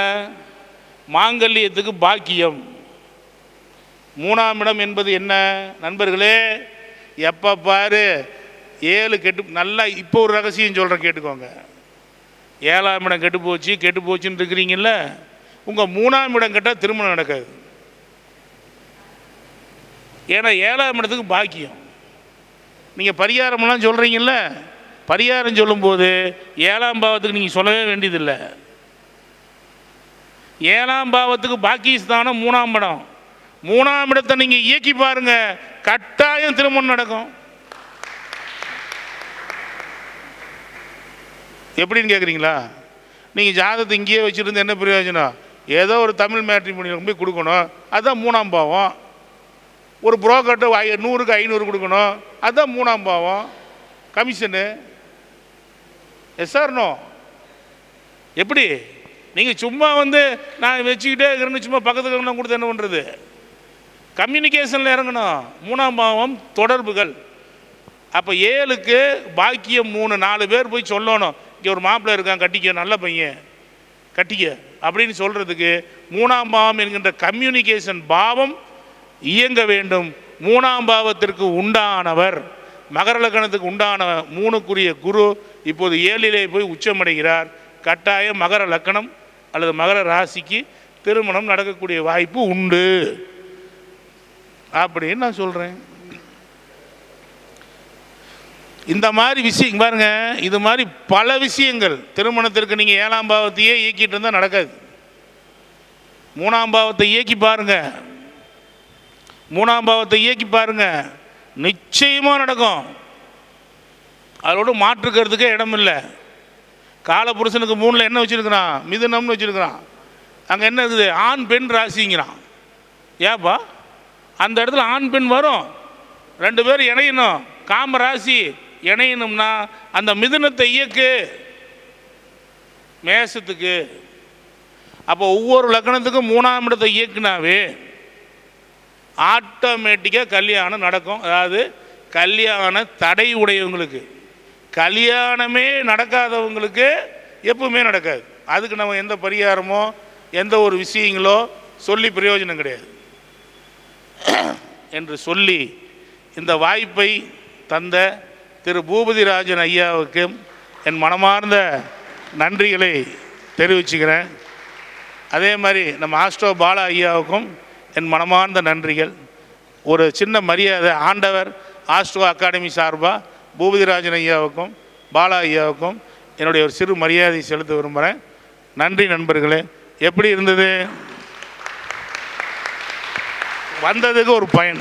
மாங்கல்யத்துக்கு பாக்கியம். 3ஆம் இடம் என்பது என்ன நண்பர்களே? எப்போ பாரு 7 கெட்டு. நல்லா இப்போ ஒரு ரகசியம் சொல்கிறேன், கேட்டுக்கோங்க. 7ஆம் இடம் கெட்டு போச்சுன்னு இருக்கிறீங்கல்ல, உங்கள் 3ஆம் இடம் கேட்டால் திருமணம் நடக்காது. ஏன்னா 7ஆம் இடத்துக்கு பாக்கியம். நீங்கள் பரிகாரமெல்லாம் சொல்கிறீங்கல்ல, பரிகாரம் சொல்லும்போது 7ஆம் பாவத்துக்கு நீங்கள் சொல்லவே வேண்டியதில்லை. 7ஆம் பாவத்துக்கு பாக்கியஸ்தானம் 3ஆம் இடம். 3ஆம் இடத்தை நீங்கள் இயக்கி பாருங்க, கட்டாயம் திருமணம் நடக்கும். எப்படின்னு கேட்குறீங்களா? நீங்கள் ஜாதகத்தை இங்கேயே வச்சுருந்து என்ன பிரயோஜனம்? ஏதோ ஒரு தமிழ் மேட்ரிமோனியில் போய் கொடுக்கணும், அதுதான் 3ஆம் பாவம். ஒரு புரோக்கர்கிட்ட 100க்கு 500 கொடுக்கணும், அதுதான் 3ஆம் பாவம். கமிஷனு எஸ்ஆர்னோ? எப்படி? நீங்கள் சும்மா வந்து நான் வச்சுக்கிட்டே இருக்கிறேன்னு சும்மா பக்கத்துக்கு இருக்கணும் கொடுத்து என்ன பண்ணுறது? கம்யூனிகேஷனில் இறங்கணும். 3ஆம் பாவம் தொடர்புகள். அப்போ 7க்கு பாக்கியம் 3. 4 பேர் போய் சொல்லணும், இங்கே ஒரு மாப்பிள்ளை இருக்கான், கட்டிக்க, நல்ல பையன், கட்டிக்க அப்படின்னு சொல்கிறதுக்கு 3ஆம் பாவம் என்கின்ற கம்யூனிகேஷன் பாவம் இயங்க வேண்டும். 3ஆம் பாவத்திற்கு உண்டானவர், மகர லக்கணத்துக்கு உண்டான 3க்குரிய குரு இப்போது 7லே போய் உச்சமடைகிறார். கட்டாயம் மகர லக்கணம் அல்லது மகர ராசிக்கு திருமணம் நடக்கக்கூடிய வாய்ப்பு உண்டு அப்படின்னு நான் சொல்கிறேன். இந்த மாதிரி விஷயம் பாருங்க, இது மாதிரி பல விஷயங்கள் திருமணத்திற்கு நீங்கள் 7ஆம் பாவத்தையே இயக்கிட்டு இருந்தால் நடக்காது. 3ஆம் பாவத்தை இயக்கி பாருங்க, 3ஆம் பாவத்தை இயக்கி பாருங்க, நிச்சயமாக நடக்கும். அதோடு மாற்றுக்கிறதுக்கே இடம் இல்லை. காலபுருஷனுக்கு 3ல் என்ன வச்சுருக்கிறான்? மிதுனம்னு வச்சுருக்கிறான். அங்கே என்ன இருக்குது? ஆண் பெண் ராசிங்கிறான். ஏப்பா அந்த இடத்துல ஆண் பெண் வரும், 2 பேர் இணையணும், காம ராசி இணையணும்னா அந்த மிதுனத்தை இயக்கு. மேசத்துக்கு. அப்போ ஒவ்வொரு லக்னத்துக்கும் 3ஆம் இடத்தை இயக்குனாவே ஆட்டோமேட்டிக்காக கல்யாணம் நடக்கும். அதாவது கல்யாண தடை உடையவங்களுக்கு, கல்யாணமே நடக்காதவங்களுக்கு எப்பவுமே நடக்காது. அதுக்கு நம்ம எந்த பரிகாரமோ எந்த ஒரு விஷயங்களோ சொல்லி பிரயோஜனம் கிடையாது என்று சொல்லி இந்த வாய்ப்பை தந்த திரு பூபதிராஜன் ஐயாவுக்கு என் மனமார்ந்த நன்றிகளை தெரிவிச்சுக்கிறேன். அதே மாதிரி நம்ம ஆஸ்ட்ரோ பாலா ஐயாவுக்கும் என் மனமார்ந்த நன்றிகள். ஒரு சின்ன மரியாதை ஆண்டவர் ஆஸ்ட்ரோ அகாடமி சார்பாக பூபதிராஜன் ஐயாவுக்கும் பாலா ஐயாவுக்கும் என்னுடைய ஒரு சிறு மரியாதை செலுத்த விரும்புகிறேன். நன்றி நண்பர்களே. எப்படி இருந்தது? வந்ததுக்கு ஒரு பயன்.